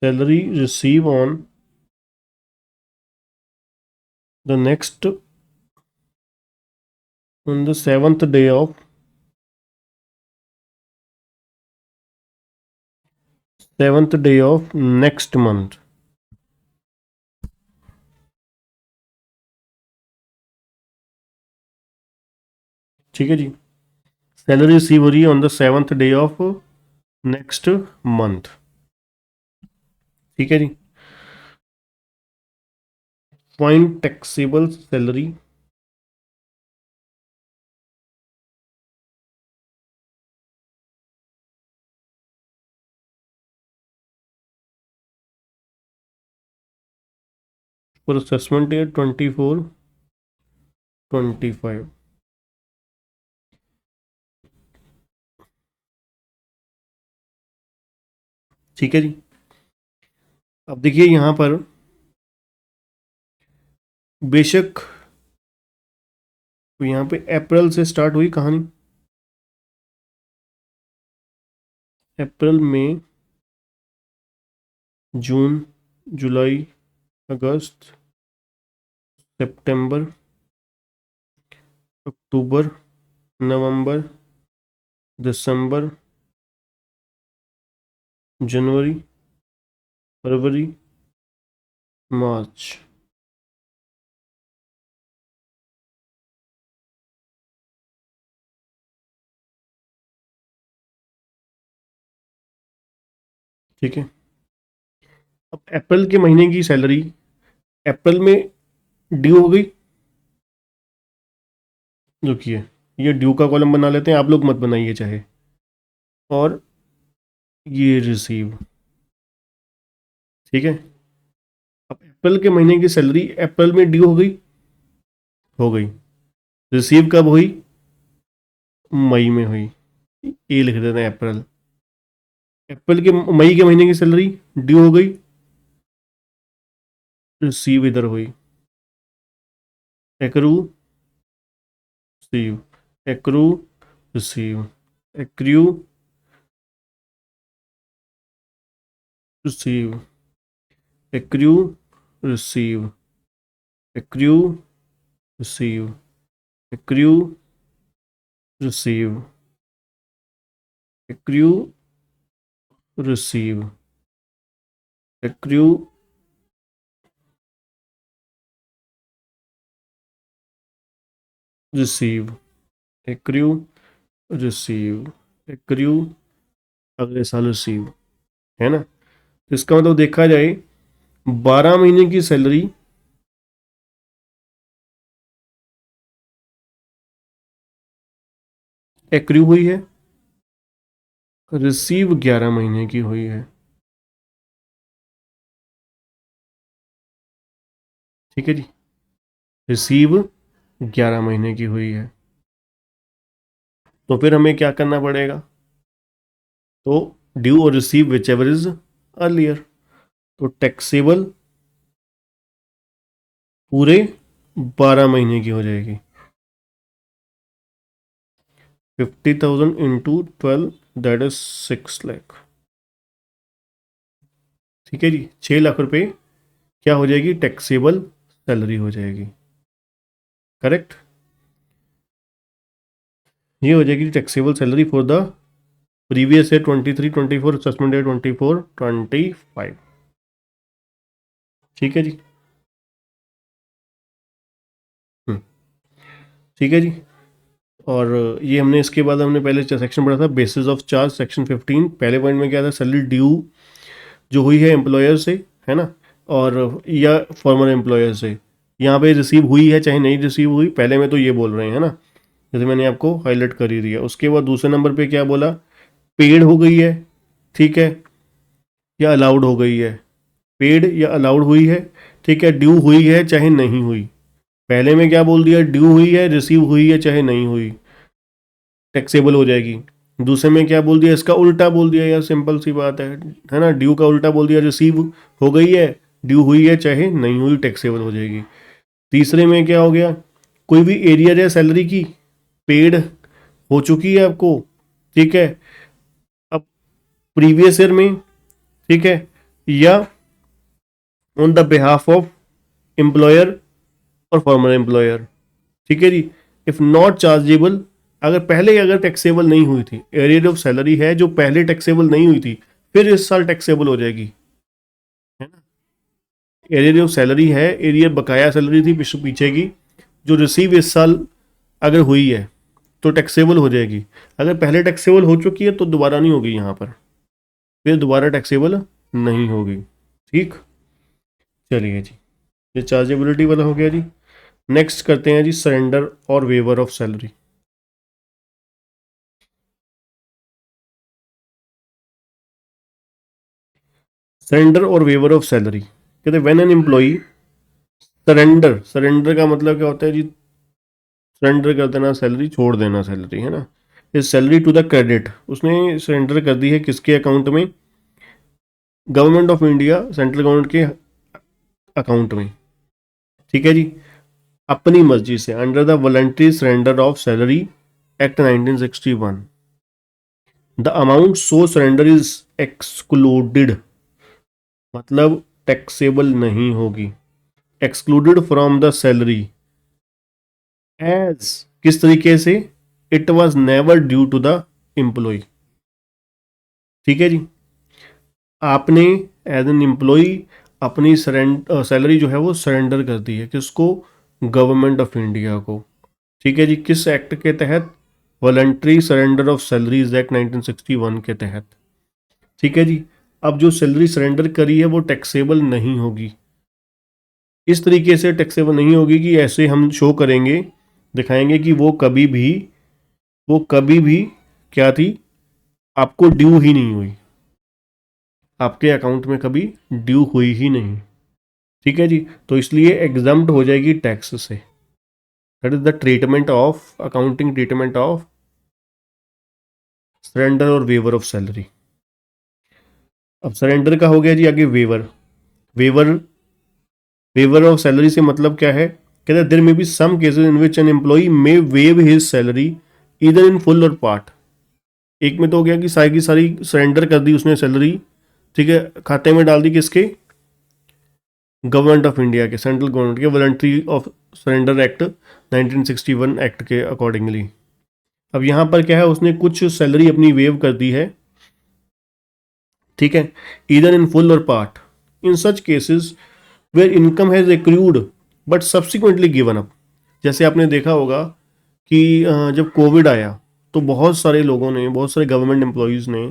salary receive on the next on the seventh day of next month. ठीक है जी, सैलरी रिसीव हो रही है on the 7th day of next month. ठीक है जी, find taxable salary for assessment year 24-25। ठीक है जी, अब देखिए यहां पर बेशक यहाँ पे अप्रैल से स्टार्ट हुई कहानी, अप्रैल में, जून, जुलाई, अगस्त, सितंबर, अक्टूबर, नवंबर, दिसंबर, जनवरी, फरवरी, मार्च। ठीक है, अब अप्रैल के महीने की सैलरी अप्रैल में ड्यू हो गई, रुकिए ये ड्यू का कॉलम बना लेते हैं, आप लोग मत बनाइए चाहे, और ये रिसीव। ठीक है, अब अप्रैल के महीने की सैलरी अप्रैल में ड्यू हो गई, रिसीव कब हुई, मई में हुई, ये लिख देते हैं अप्रैल। अप्रैल के मई के महीने की सैलरी ड्यू हो गई, रिसीव इधर हुई, accrue, receive, accrue, receive, accrue, receive, accrue, receive, accrue, receive, accrue, receive, accrue, receive, accrue, receive, accrue, receive, accrue, अगले साल रिसीव, है ना। तो इसका मतलब देखा जाए 12 महीने की सैलरी एक्रू हुई है, रिसीव 11 महीने की हुई है। ठीक है जी, रिसीव 11 महीने की हुई है, तो फिर हमें क्या करना पड़ेगा, तो due or receive whichever is earlier, तो टैक्सेबल पूरे 12 महीने की हो जाएगी, 50,000 इंटू 12 दैट इज 6 लाख। ठीक है जी, 6 लाख रुपए क्या हो जाएगी, टैक्सेबल सैलरी हो जाएगी, करेक्ट। ये हो जाएगी taxable salary for the previous year 23-24, assessment year 24-25। ठीक है जी, ठीक है जी। और ये हमने इसके बाद हमने पहले सेक्शन पढ़ा था बेसिस ऑफ चार्ज, सेक्शन 15, पहले पॉइंट में क्या था, सैलरी ड्यू जो हुई है एम्प्लॉयर से, है ना, और या फॉर्मर एम्प्लॉयर से, यहाँ पे रिसीव हुई है चाहे नहीं रिसीव हुई, पहले में तो ये बोल रहे हैं, है ना, जैसे मैंने आपको हाईलाइट कर ही दिया। उसके बाद दूसरे नंबर पे क्या बोला, पेड हो गई है, ठीक है, या अलाउड हो गई है, पेड या अलाउड हुई है, ठीक है, ड्यू हुई है चाहे नहीं हुई, पहले में क्या बोल दिया, ड्यू हुई है, रिसीव हुई है चाहे नहीं हुई, टैक्सेबल हो जाएगी। दूसरे में क्या बोल दिया, इसका उल्टा बोल दिया, यार सिंपल सी बात है ना, ड्यू का उल्टा बोल दिया, रिसीव हो गई है, ड्यू हुई है चाहे नहीं हुई, टैक्सेबल हो जाएगी। तीसरे में क्या हो गया, कोई भी एरियर है सैलरी की, पेड हो चुकी है आपको, ठीक है, अब प्रीवियस ईयर में, ठीक है, या on the behalf of employer और फॉर्मर एम्प्लॉयर, ठीक है जी, इफ नॉट चार्जेबल, अगर टैक्सेबल नहीं हुई थी, एरियर ऑफ सैलरी है जो पहले टैक्सेबल नहीं हुई थी, फिर इस साल टैक्सेबल हो जाएगी, है ना। एरियर ऑफ सैलरी है, एरियर बकाया सैलरी थी पीछे की, जो रिसीव इस साल अगर हुई है तो टैक्सेबल हो जाएगी। अगर पहले टैक्सेबल हो चुकी है तो दोबारा नहीं होगी यहाँ पर, फिर दोबारा टैक्सेबल नहीं होगी। ठीक, चलिए जी, ये चार्जेबिलिटी वाला हो गया जी। नेक्स्ट करते हैं जी सरेंडर और वेवर ऑफ सैलरी। सरेंडर और वेवर ऑफ सैलरी कहते हैं when an employee surrender, surrender का मतलब क्या होता है जी, सरेंडर कर देना सैलरी, छोड़ देना सैलरी, है ना। इस सैलरी टू द क्रेडिट, उसने सरेंडर कर दी है किसके अकाउंट में, government of India, central government के अकाउंट में, ठीक है जी, अपनी मर्जी से, under the voluntary surrender of salary act 1961। The amount so surrender is excluded, मतलब टैक्सेबल नहीं होगी, excluded from the salary as, किस तरीके से, it was never due to the employ. ठीक है जी, आपने एज एन एम्प्लॉय अपनी सैलरी जो है वो सरेंडर कर दी है, किसको, गवर्नमेंट ऑफ इंडिया को। ठीक है जी, किस एक्ट के तहत, voluntary surrender of salaries act 1961 के तहत। ठीक है जी, अब जो सैलरी सरेंडर करी है वो टैक्सेबल नहीं होगी, इस तरीके से टैक्सेबल नहीं होगी कि ऐसे हम शो करेंगे, दिखाएंगे कि वो कभी भी क्या थी, आपको ड्यू ही नहीं हुई, आपके अकाउंट में कभी ड्यू हुई ही नहीं। ठीक है जी, तो इसलिए एग्जम्प्ट हो जाएगी टैक्स से। That is the treatment of, accounting treatment of surrender और वेवर ऑफ सैलरी। अब सरेंडर का हो गया जी, आगे waiver. Waiver, waiver of salary से मतलब क्या है, कहते हैं there may be some cases in which an employee may waive his salary either in full or part. एक में तो हो गया कि सारी की सारी सरेंडर कर दी उसने सैलरी, ठीक है, खाते में डाल दी किसके, गवर्नमेंट ऑफ इंडिया के, सेंट्रल गवर्नमेंट के voluntary of surrender act 1961 act के अकॉर्डिंगली। अब यहाँ पर क्या है, उसने कुछ सैलरी अपनी वेव कर दी है, ठीक है, either in full or part, in such cases where income has accrued but subsequently given up. जैसे आपने देखा होगा कि जब कोविड आया तो बहुत सारे लोगों ने, बहुत सारे गवर्नमेंट एम्प्लॉयज़ ने,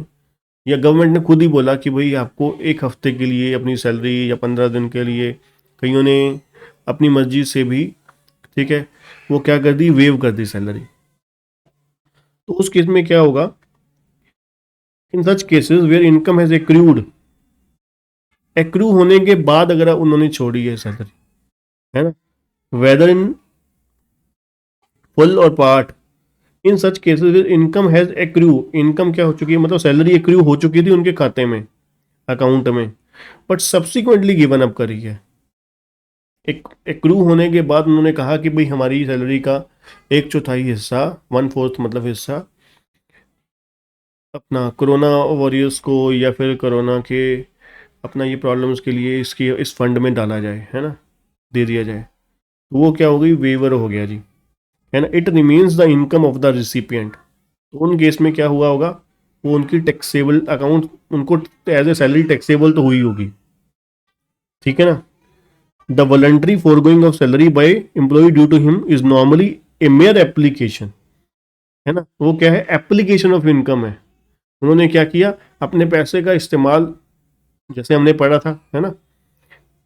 या गवर्नमेंट ने खुद ही बोला कि भाई आपको एक हफ्ते के लिए अपनी सैलरी या 15 दिन के लिए, कईयों ने अपनी मर्जी से भी, ठीक है, वो क्या कर दी, वेव कर दी सैलरी। तो उस केस में क्या होगा, in such cases where income has accrued, accrue होने के बाद अगर उन्होंने छोड़ी है सैलरी, है ना, weather in full or part, in such cases income has accrue, income क्या हो चुकी है, मतलब सैलरी एक्रू हो चुकी थी उनके खाते में, अकाउंट में, बट सब्सिक्वेंटली गिवन अप करी है। एक एक्रू होने के बाद उन्होंने कहा कि भाई हमारी सैलरी का 1/4 हिस्सा, 1/4 मतलब हिस्सा, अपना कोरोना वॉरियर्स को या फिर कोरोना के अपना ये प्रॉब्लम्स के लिए इसकी इस फंड में डाला जाए, है ना, दे दिया जाए। तो वो क्या हो गई, वेवर हो गया जी, है ना। It remains the income of the recipient. तो उन केस में क्या हुआ होगा, वो उनकी टैक्सेबल अकाउंट, उनको एज ए सैलरी टैक्सेबल तो हुई होगी, ठीक है ना। The voluntary forgoing of salary by employ due to him is normally a mere application, है ना, वो क्या है, एप्लीकेशन ऑफ इनकम है। उन्होंने क्या किया, अपने पैसे का इस्तेमाल, जैसे हमने पढ़ा था, है ना,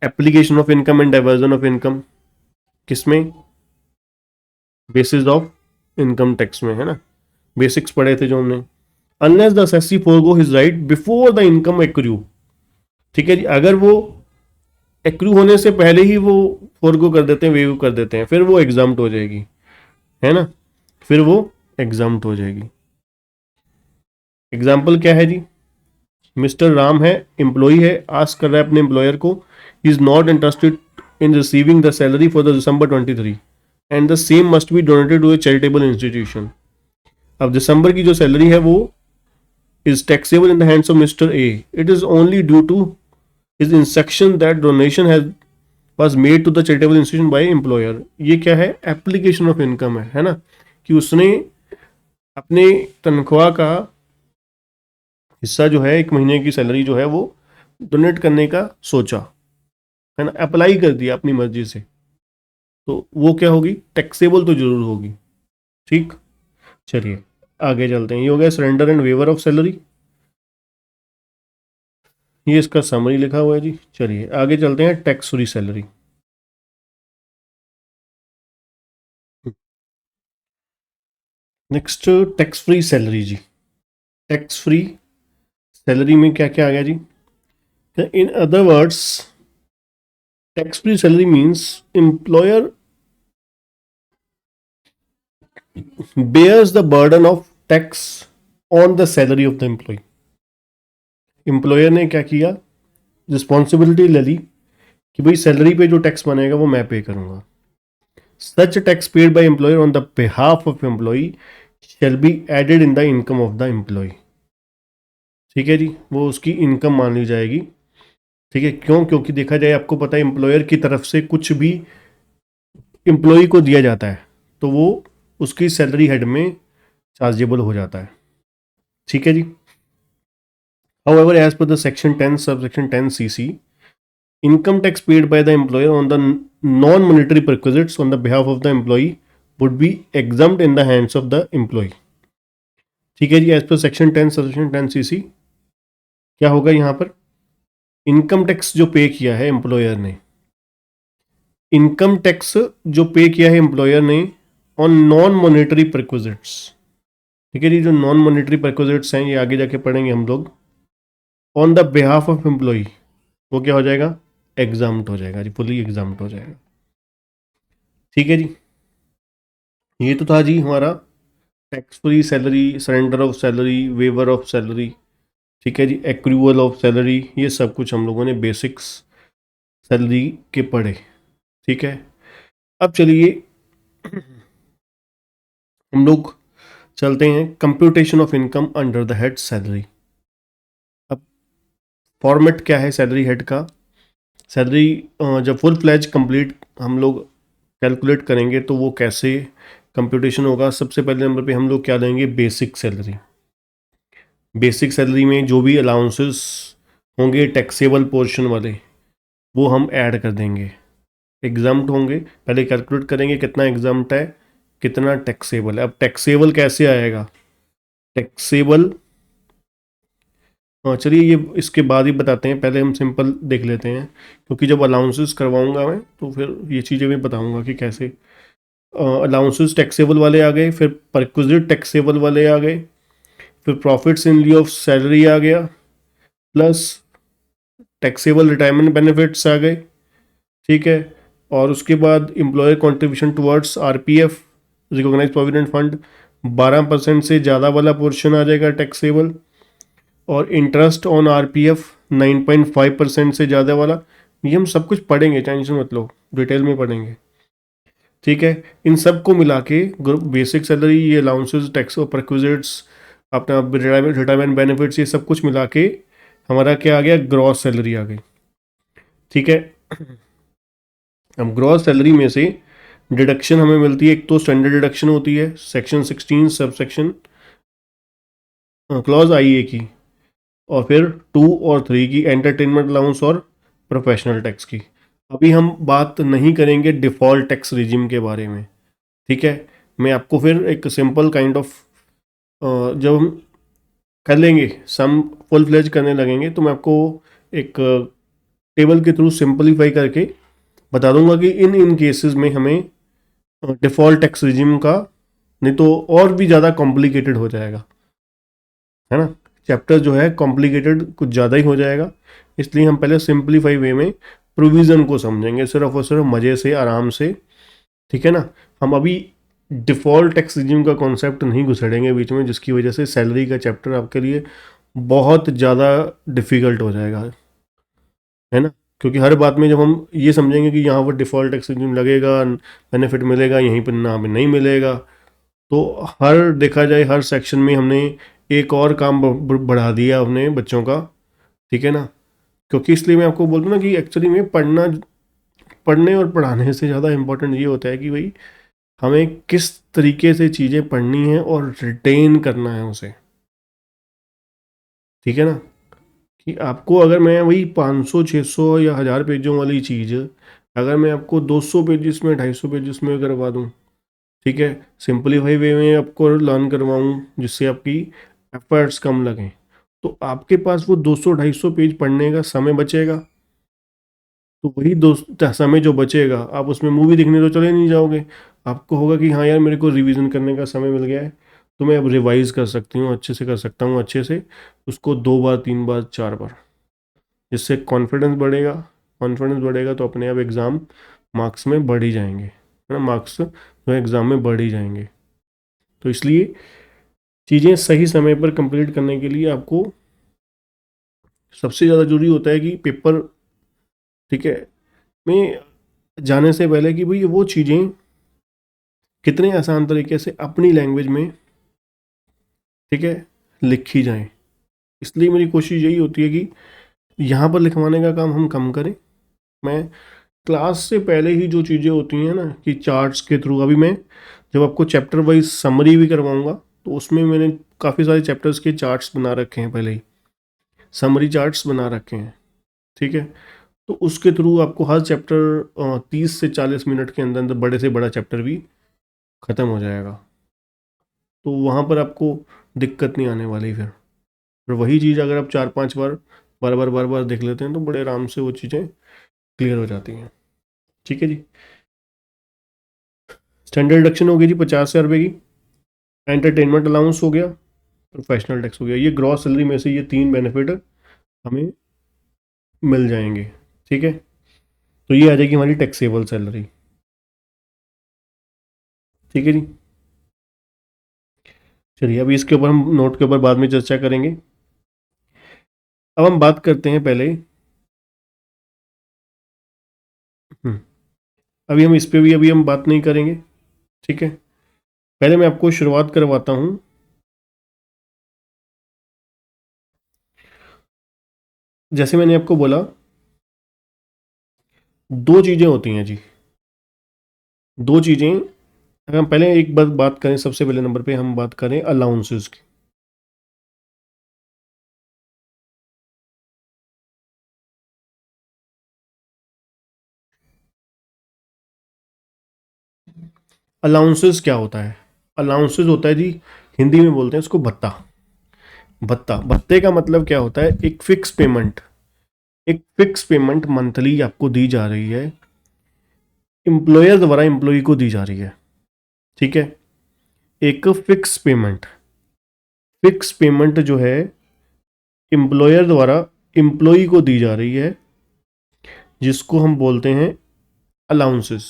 application of income and diversion of income, किसमें, बेसिस ऑफ इनकम टैक्स में, है ना, बेसिक्स पढ़े थे जो हमने। Unless the assessee forgo his right before the income accrue, ठीक है जी, अगर वो एक्रू होने से पहले ही वो फोरगो कर देते हैं, वेव कर देते हैं, फिर वो एग्जाम्प्ट हो जाएगी, है ना, फिर वो एग्जाम्प्ट हो जाएगी। एग्जाम्पल क्या है जी, मिस्टर राम है, एम्प्लॉय है, आस्क कर रहा है अपने एम्प्लॉयर को, is not interested in receiving the salary for the December 23 and the same must be donated to a charitable institution. अब दिसंबर की जो सैलरी है वो is taxable in the hands of mister A, it is only due to his instruction that donation has was made to the charitable institution by employer. ये क्या है? Application of income है ना, कि उसने अपने तनख्वाह का हिस्सा जो है, एक महीने की सैलरी जो है वो डोनेट करने का सोचा, है ना, अप्लाई कर दिया अपनी मर्जी से, तो वो क्या होगी? टैक्सेबल तो जरूर होगी। ठीक, चलिए आगे चलते हैं। ये हो गया surrender and waiver of salary, ये इसका समरी लिखा हुआ है जी। चलिए आगे चलते हैं, tax free salary. Next tax free salary जी। टैक्स फ्री सैलरी में क्या क्या आ गया जी? In other words, tax free salary means employer bears the burden of tax on the salary of the employee। Employer ने क्या किया? रिस्पॉन्सिबिलिटी ले ली कि भाई सैलरी पे जो टैक्स बनेगा वो मैं पे करूंगा। Such tax paid by employer on the behalf of employee shall be added in the income of the employ. ठीक है जी, वो उसकी इनकम मान ली जाएगी। ठीक है, क्यों? क्योंकि देखा जाए, आपको पता है एम्प्लॉयर की तरफ से कुछ भी एम्प्लॉय को दिया जाता है तो वो उसकी सैलरी हेड में चार्जेबल हो जाता है। ठीक है जी। However, as per the section 10 subsection 10 CC, income tax paid by the employer on the non-monetary perquisites on the behalf of the employee would be exempt in the hands of the employee। ठीक है जी, as per section 10 subsection 10 CC क्या होगा यहाँ पर? Income tax जो पे किया है एम्प्लॉयर ने, इनकम टैक्स जो पे किया है एम्प्लॉयर ने ऑन नॉन मॉनेटरी परक्विजिट्स। ठीक है जी, जो नॉन मॉनेटरी परक्विजिट्स हैं ये आगे जाके पढ़ेंगे हम लोग। On the behalf of employee वो क्या हो जाएगा? एग्जाम्ट हो जाएगा जी, फुली एग्जाम्ट हो जाएगा। ठीक है जी, ये तो था जी हमारा tax free salary, surrender of salary, waiver of salary. ठीक है जी, एक्रूअल ऑफ सैलरी, ये सब कुछ हम लोगों ने बेसिक्स सैलरी के पढ़े। ठीक है, अब चलिए हम लोग चलते हैं computation of income under the head salary. अब फॉर्मेट क्या है सैलरी हेड का? सैलरी जब फुल फ्लैज कंप्लीट हम लोग कैलकुलेट करेंगे तो वो कैसे कंप्यूटेशन होगा? सबसे पहले नंबर पे हम लोग क्या लेंगे? Basic salary. बेसिक सैलरी में जो भी अलाउंसेस होंगे टैक्सेबल पोर्शन वाले वो हम ऐड कर देंगे। एग्जाम्प्ट होंगे, पहले कैलकुलेट करेंगे कितना एग्जाम्प्ट है, कितना टैक्सेबल है। अब टैक्सेबल कैसे आएगा? टैक्सेबल चलिए ये इसके बाद ही बताते हैं, पहले हम सिंपल देख लेते हैं, क्योंकि जब अलाउंसेस करवाऊंगा मैं तो फिर ये चीज़ें भी बताऊंगा कि कैसे। अलाउंसेस टैक्सेबल वाले आ गए, फिर परक्विजिट टैक्सेबल वाले आ गए, फिर प्रॉफिट्स इन लिeu ऑफ सैलरी आ गया, प्लस टैक्सेबल रिटायरमेंट बेनिफिट्स आ गए। ठीक है, और उसके बाद employer contribution towards RPF recognise provident fund 12% से ज़्यादा वाला पोर्शन आ जाएगा टैक्सेबल, और इंटरेस्ट ऑन आरपीएफ 9.5% से ज़्यादा वाला। ये हम सब कुछ पढ़ेंगे, टेंशन मत लो, डिटेल में पढ़ेंगे। ठीक है, इन सब को मिला के बेसिक सैलरी, ये अलाउंसेस, टैक्स और परक्विजिट्स, अपना रिटायरमेंट बेनिफिट्स, ये सब कुछ मिला के हमारा क्या आ गया? ग्रॉस सैलरी आ गई। ठीक है, अब ग्रॉस सैलरी में से डिडक्शन हमें मिलती है, एक तो स्टैंडर्ड डिडक्शन होती है सेक्शन 16 सब सेक्शन क्लॉज आई ए की, और फिर 2 और 3 की एंटरटेनमेंट अलाउंस और प्रोफेशनल टैक्स की। अभी हम बात नहीं करेंगे डिफ़ॉल्ट टैक्स रिजिम के बारे में। ठीक है, मैं आपको फिर एक सिंपल काइंड ऑफ जब हम कर लेंगे, सम फुल फ्लेज करने लगेंगे, तो मैं आपको एक टेबल के थ्रू सिंपलीफाई करके बता दूंगा कि इन इन केसेस में हमें डिफ़ॉल्ट टैक्स रिजिम का, नहीं तो और भी ज़्यादा कॉम्प्लिकेटेड हो जाएगा, है ना, चैप्टर जो है कॉम्प्लिकेटेड कुछ ज़्यादा ही हो जाएगा। इसलिए हम पहले सिंपलीफाई वे में प्रोविज़न को समझेंगे, सिर्फ और सिर्फ मज़े से, आराम से। ठीक है ना, हम अभी डिफ़ॉल्ट टैक्स रिजिम का कॉन्सेप्ट नहीं घुसेड़ेंगे बीच में, जिसकी वजह से सैलरी का चैप्टर आपके लिए बहुत ज़्यादा डिफ़िकल्ट हो जाएगा, है ना। क्योंकि हर बात में जब हम ये समझेंगे कि यहाँ पर डिफ़ॉल्ट टैक्स रिजिम लगेगा, बेनिफिट मिलेगा, यहीं पर ना नहीं मिलेगा, तो हर देखा जाए हर सेक्शन में हमने एक और काम बढ़ा दिया अपने बच्चों का। ठीक है ना, क्योंकि इसलिए मैं आपको बोलता हूँ ना कि एक्चुअली में पढ़ने और पढ़ाने से ज़्यादा इम्पोर्टेंट ये होता है कि भाई हमें किस तरीके से चीज़ें पढ़नी है और रिटेन करना है उसे, ठीक है ना। कि आपको अगर मैं वही 500 600 या 1000 पेजों वाली चीज़ अगर मैं आपको 200 पेजेस में 250 पेजेस में करवा दूँ, ठीक है, सिंपलीफाई वे में आपको लर्न करवाऊँ जिससे आपकी एफर्ट्स कम लगें, तो आपके पास वो 200 250 पेज पढ़ने का समय बचेगा। तो वही समय जो बचेगा आप उसमें मूवी देखने तो चले नहीं जाओगे, आपको होगा कि हाँ यार मेरे को रिवीजन करने का समय मिल गया है, तो मैं अब रिवाइज कर सकती हूँ, अच्छे से कर सकता हूँ, अच्छे से उसको 2 बार 3 बार 4 बार, जिससे कॉन्फिडेंस बढ़ेगा तो अपने आप एग्ज़ाम मार्क्स में बढ़ ही जाएंगे, है ना, मार्क्स जो एग्ज़ाम में बढ़ ही जाएंगे। तो इसलिए चीज़ें सही समय पर कंप्लीट करने के लिए आपको सबसे ज़्यादा ज़रूरी होता है कि पेपर, ठीक है, में जाने से पहले कि भाई वो चीज़ें कितने आसान तरीके से अपनी लैंग्वेज में, ठीक है, लिखी जाएं। इसलिए मेरी कोशिश यही होती है कि यहाँ पर लिखवाने का काम हम कम करें। मैं क्लास से पहले ही जो चीज़ें होती हैं ना कि चार्ट्स के थ्रू, अभी मैं जब आपको चैप्टर वाइज समरी भी करवाऊँगा तो उसमें मैंने काफ़ी सारे चैप्टर्स के चार्ट्स बना रखे हैं, पहले ही समरी चार्ट्स बना रखे हैं, ठीक है। तो उसके थ्रू आपको हर चैप्टर 30 से 40 मिनट के अंदर अंदर बड़े से बड़ा चैप्टर भी ख़त्म हो जाएगा, तो वहाँ पर आपको दिक्कत नहीं आने वाली फिर वही चीज़ अगर आप 4 5 बार बार बार देख लेते हैं तो बड़े आराम से वो चीज़ें क्लियर हो जाती हैं, ठीक है जी। स्टैंडर्ड डिडक्शन हो गई जी 50,000 रुपये की, एंटरटेनमेंट अलाउंस हो गया, प्रोफेशनल टैक्स हो गया, ये ग्रॉस सैलरी में से ये 3 बेनिफिट हमें मिल जाएंगे, ठीक है। तो ये आ जाएगी हमारी टैक्सेबल सैलरी, ठीक है जी। चलिए अभी इसके ऊपर हम नोट के ऊपर बाद में चर्चा करेंगे। अब हम बात करते हैं पहले, अभी हम इस पे भी अभी हम बात नहीं करेंगे, ठीक है। पहले मैं आपको शुरुआत करवाता हूँ। जैसे मैंने आपको बोला 2 चीज़ें होती हैं जी, 2 चीज़ें। अगर हम पहले एक बात करें, सबसे पहले नंबर पे हम बात करें अलाउंसेस की। अलाउंसेस क्या होता है? अलाउंसेस होता है जी, हिंदी में बोलते हैं इसको भत्ता। भत्ता, भत्ते का मतलब क्या होता है? एक फिक्स पेमेंट, एक फिक्स पेमेंट मंथली आपको दी जा रही है, एम्प्लॉयर द्वारा एम्प्लॉय को दी जा रही है, ठीक है। एक फिक्स पेमेंट, फिक्स पेमेंट जो है एम्प्लॉयर द्वारा एम्प्लॉय को दी जा रही है, जिसको हम बोलते हैं अलाउंसेस,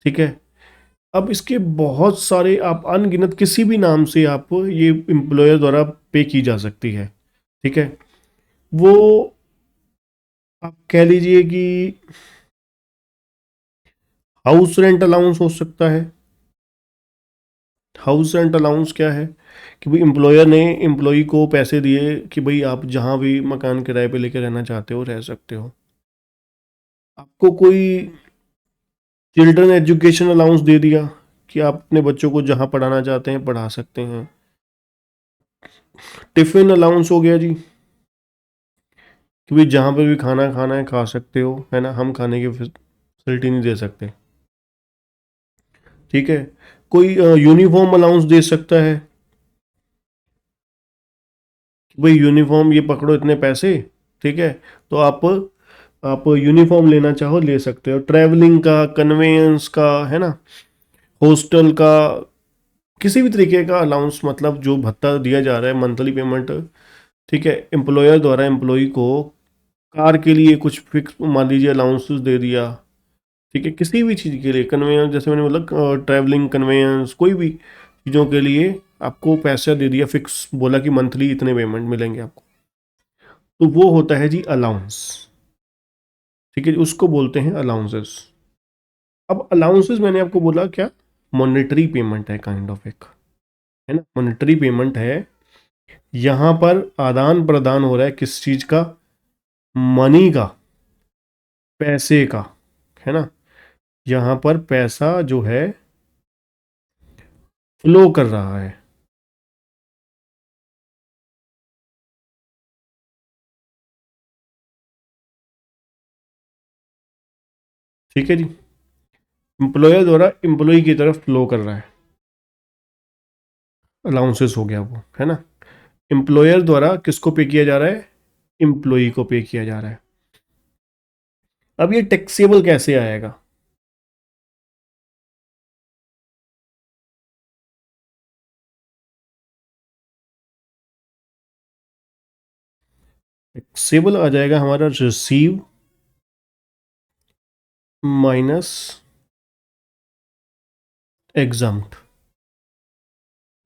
ठीक है। अब इसके बहुत सारे, आप अनगिनत किसी भी नाम से आप ये एम्प्लॉयर द्वारा पे की जा सकती है, ठीक है। वो आप कह लीजिए कि हाउस रेंट अलाउंस हो सकता है। हाउस रेंट अलाउंस क्या है कि भाई एम्प्लॉयर ने एम्प्लॉय को पैसे दिए कि भाई आप जहाँ भी मकान किराए पे लेके रहना चाहते हो रह सकते हो। आपको कोई चिल्ड्रन एजुकेशन अलाउंस दे दिया कि आप अपने बच्चों को जहाँ पढ़ाना चाहते हैं पढ़ा सकते हैं। टिफ़िन अलाउंस हो गया जी कि भाई जहाँ पर भी खाना खाना है खा सकते हो, है ना, हम खाने की फैसिलिटी नहीं दे सकते, ठीक है। कोई यूनिफॉर्म अलाउंस दे सकता है कि भाई यूनिफॉर्म ये पकड़ो इतने पैसे, ठीक है, तो आप यूनिफॉर्म लेना चाहो ले सकते हो। ट्रैवलिंग का, कन्वेंस का, है ना, हॉस्टल का, किसी भी तरीके का अलाउंस, मतलब जो भत्ता दिया जा रहा है मंथली पेमेंट, ठीक है, एम्प्लॉयर द्वारा एम्प्लॉय को कार के लिए कुछ फिक्स मान लीजिए अलाउंसेस दे दिया, ठीक है, किसी भी चीज़ के लिए कन्वेंस, जैसे मैंने बोला ट्रैवलिंग कन्वेंस, कोई भी चीज़ों के लिए आपको पैसा दे दिया फिक्स, बोला कि मंथली इतने पेमेंट मिलेंगे आपको, तो वो होता है जी अलाउंस, ठीक है, उसको बोलते हैं अलाउंसेस। अब अलाउंसेस मैंने आपको बोला क्या, मॉनेटरी पेमेंट है, काइंड ऑफ एक, है ना, मॉनेटरी पेमेंट है। यहाँ पर आदान प्रदान हो रहा है किस चीज़ का? मनी का, पैसे का, है ना, यहाँ पर पैसा जो है फ्लो कर रहा है। ठीक है जी, एम्प्लॉयर द्वारा एम्प्लॉय की तरफ फ्लो कर रहा है, अलाउंसेस हो गया वो, है ना। एम्प्लॉयर द्वारा किसको पे किया जा रहा है, एम्प्लॉय को पे किया जा रहा है। अब ये टैक्सेबल कैसे आएगा, टैक्सेबल आ जाएगा हमारा receive minus exempt,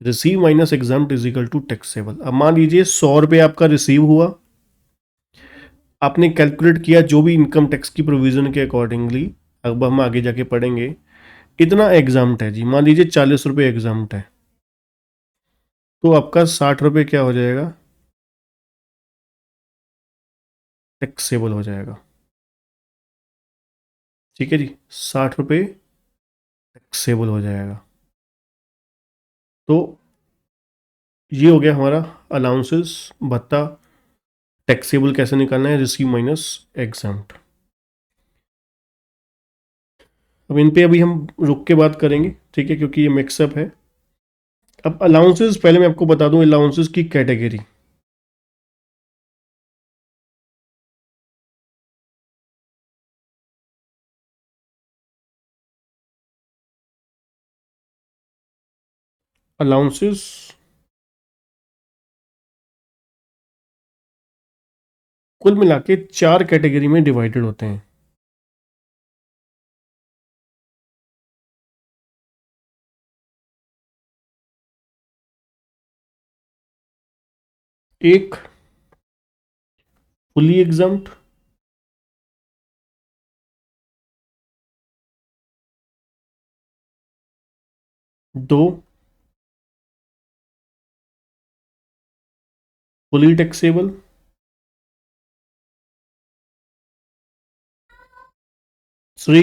receive minus exempt is equal to taxable. अब मान लीजिए 100 रुपये आपका रिसीव हुआ, आपने कैलकुलेट किया जो भी इनकम टैक्स की प्रोविजन के अकॉर्डिंगली, अब हम आगे जाके पढ़ेंगे, इतना एग्जाम्प्ट है जी, मान लीजिए 40 रुपये एग्जाम्प्ट है, तो आपका 60 रुपये क्या हो जाएगा, टैक्सेबल हो जाएगा। ठीक है जी, 60 रुपये टैक्सेबल हो जाएगा। तो ये हो गया हमारा अलाउंसेस, भत्ता, टैक्सेबल कैसे निकालना है, रिसीव माइनस एग्जाम्प्ट। अब इन पे अभी हम रुक के बात करेंगे, ठीक है, क्योंकि ये मिक्सअप है। अब अलाउंसेस पहले मैं आपको बता दूं, अलाउंसेस की कैटेगरी, अलाउंसेस कुल मिला के 4 कैटेगरी में डिवाइडेड होते हैं। एक, फुली एग्जाम्प्ट, दो, fully taxable, three,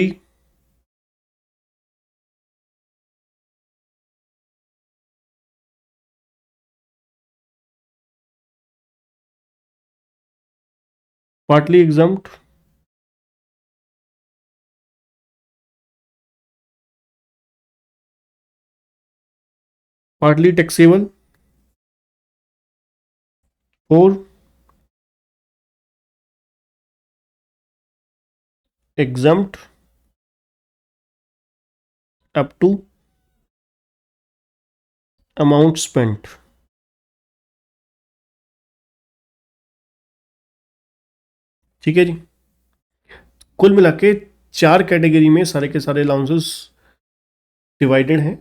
partly exempt, partly taxable, four, exempt up to amount spent. ठीक है जी, कुल मिला के 4 कैटेगरी में सारे के सारे अलाउंसेस डिवाइडेड हैं।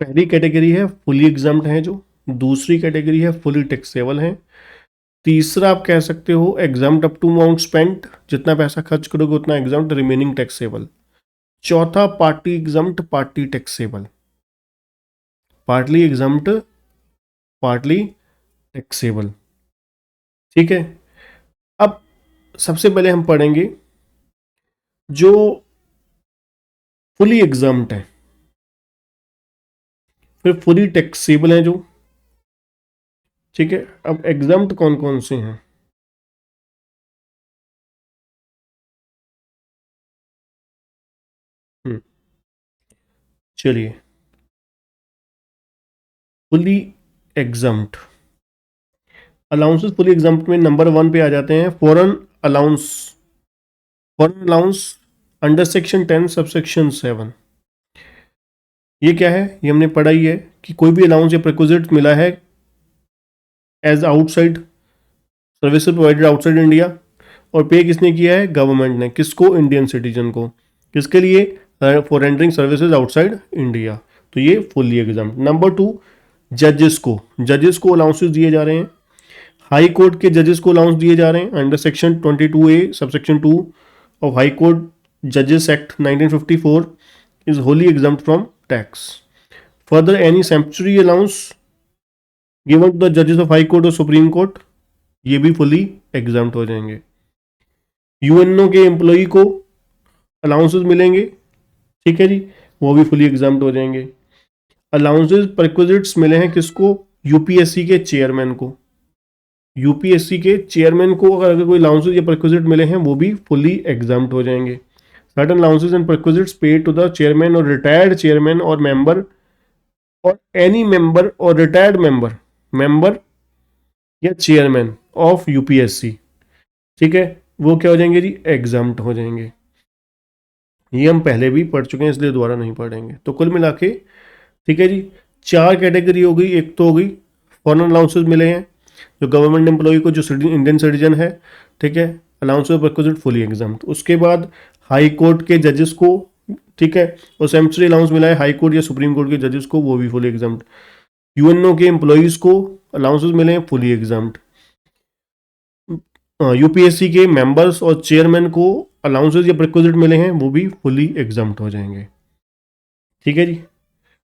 पहली कैटेगरी है फुली एग्जाम्प्ट है जो, दूसरी कैटेगरी है फुली टैक्सेबल है, तीसरा आप कह सकते हो exempt up to amount spent, जितना पैसा खर्च करोगे उतना एग्जाम्प्ट, रिमेनिंग टैक्सेबल। चौथा partly exempt partly taxable, partly exempt partly taxable. ठीक है, अब सबसे पहले हम पढ़ेंगे जो फुली एग्जाम्प्ट है, फिर फुली टैक्सेबल है जो। ठीक है, अब एग्जाम्प्ट कौन कौन से हैं, चलिए, fully exempt allowances, fully exempt में नंबर 1 पे आ जाते हैं foreign allowance, foreign allowance under section 10 subsection 7। ये क्या है, ये हमने पढ़ा ही है कि कोई भी अलाउंस या प्रिक्विजिट मिला है as outside, services provided outside India, और पे किसने किया है, गवर्नमेंट ने, किसको, इंडियन सिटीजन को, किसके लिए, for rendering services outside India, तो ये फुली एग्जाम्प्ट। नंबर 2, जजेस को अलाउंसेस दिए जा रहे हैं, हाई कोर्ट के जजेस को अलाउंस दिए जा रहे हैं under section 22A subsection 2 of high court जजेस act 1954 is wholly exempt from tax. Further any sumptuary allowance given to the जजेस ऑफ हाई कोर्ट और सुप्रीम कोर्ट, ये भी फुली एग्जाम्प्ट हो जाएंगे। यूएनओ के एम्प्लॉई को अलाउंसेस मिलेंगे, ठीक है जी, वो भी फुली एग्जाम्प्ट हो जाएंगे। अलाउंसेस परक्विजिट्स मिले हैं किसको? यूपीएससी के चेयरमैन को। यूपीएससी के चेयरमैन को अगर कोई अलाउंसेस या परक्विजिट मिले हैं वो भी फुली एग्जाम्प्ट हो जाएंगे। Certain allowances and perquisites paid to the chairman or retired chairman or member or any member or retired member या चेयरमैन ऑफ यूपीएससी, ठीक है, वो क्या हो जाएंगे जी? एग्जाम्प्ट हो जाएंगे। ये हम पहले भी पढ़ चुके हैं इसलिए दोबारा नहीं पढ़ेंगे। तो कुल मिला के, ठीक है जी, 4 कैटेगरी हो गई। एक तो हो गई फॉरेन अलाउंसेस मिले हैं जो गवर्नमेंट एम्प्लॉय को, जो इंडियन सिटीजन है, ठीक है, अलाउंसेस परक्विजिट फुली एग्जाम्प्ट। उसके बाद हाई कोर्ट के जजेस को, ठीक है, और सेमेस्ट्री अलाउंस मिला है हाई कोर्ट या सुप्रीम कोर्ट के जजेस को, वो भी फुली एग्जाम्प्ट। यूएनओ के एम्प्लॉयज को अलाउंसेस मिले हैं फुली एग्जाम्प्ट। यूपीएससी के मेंबर्स और चेयरमैन को अलाउंसेस या प्रिक्विजिट मिले हैं, वो भी फुली एग्जाम्प्ट हो जाएंगे, ठीक है जी।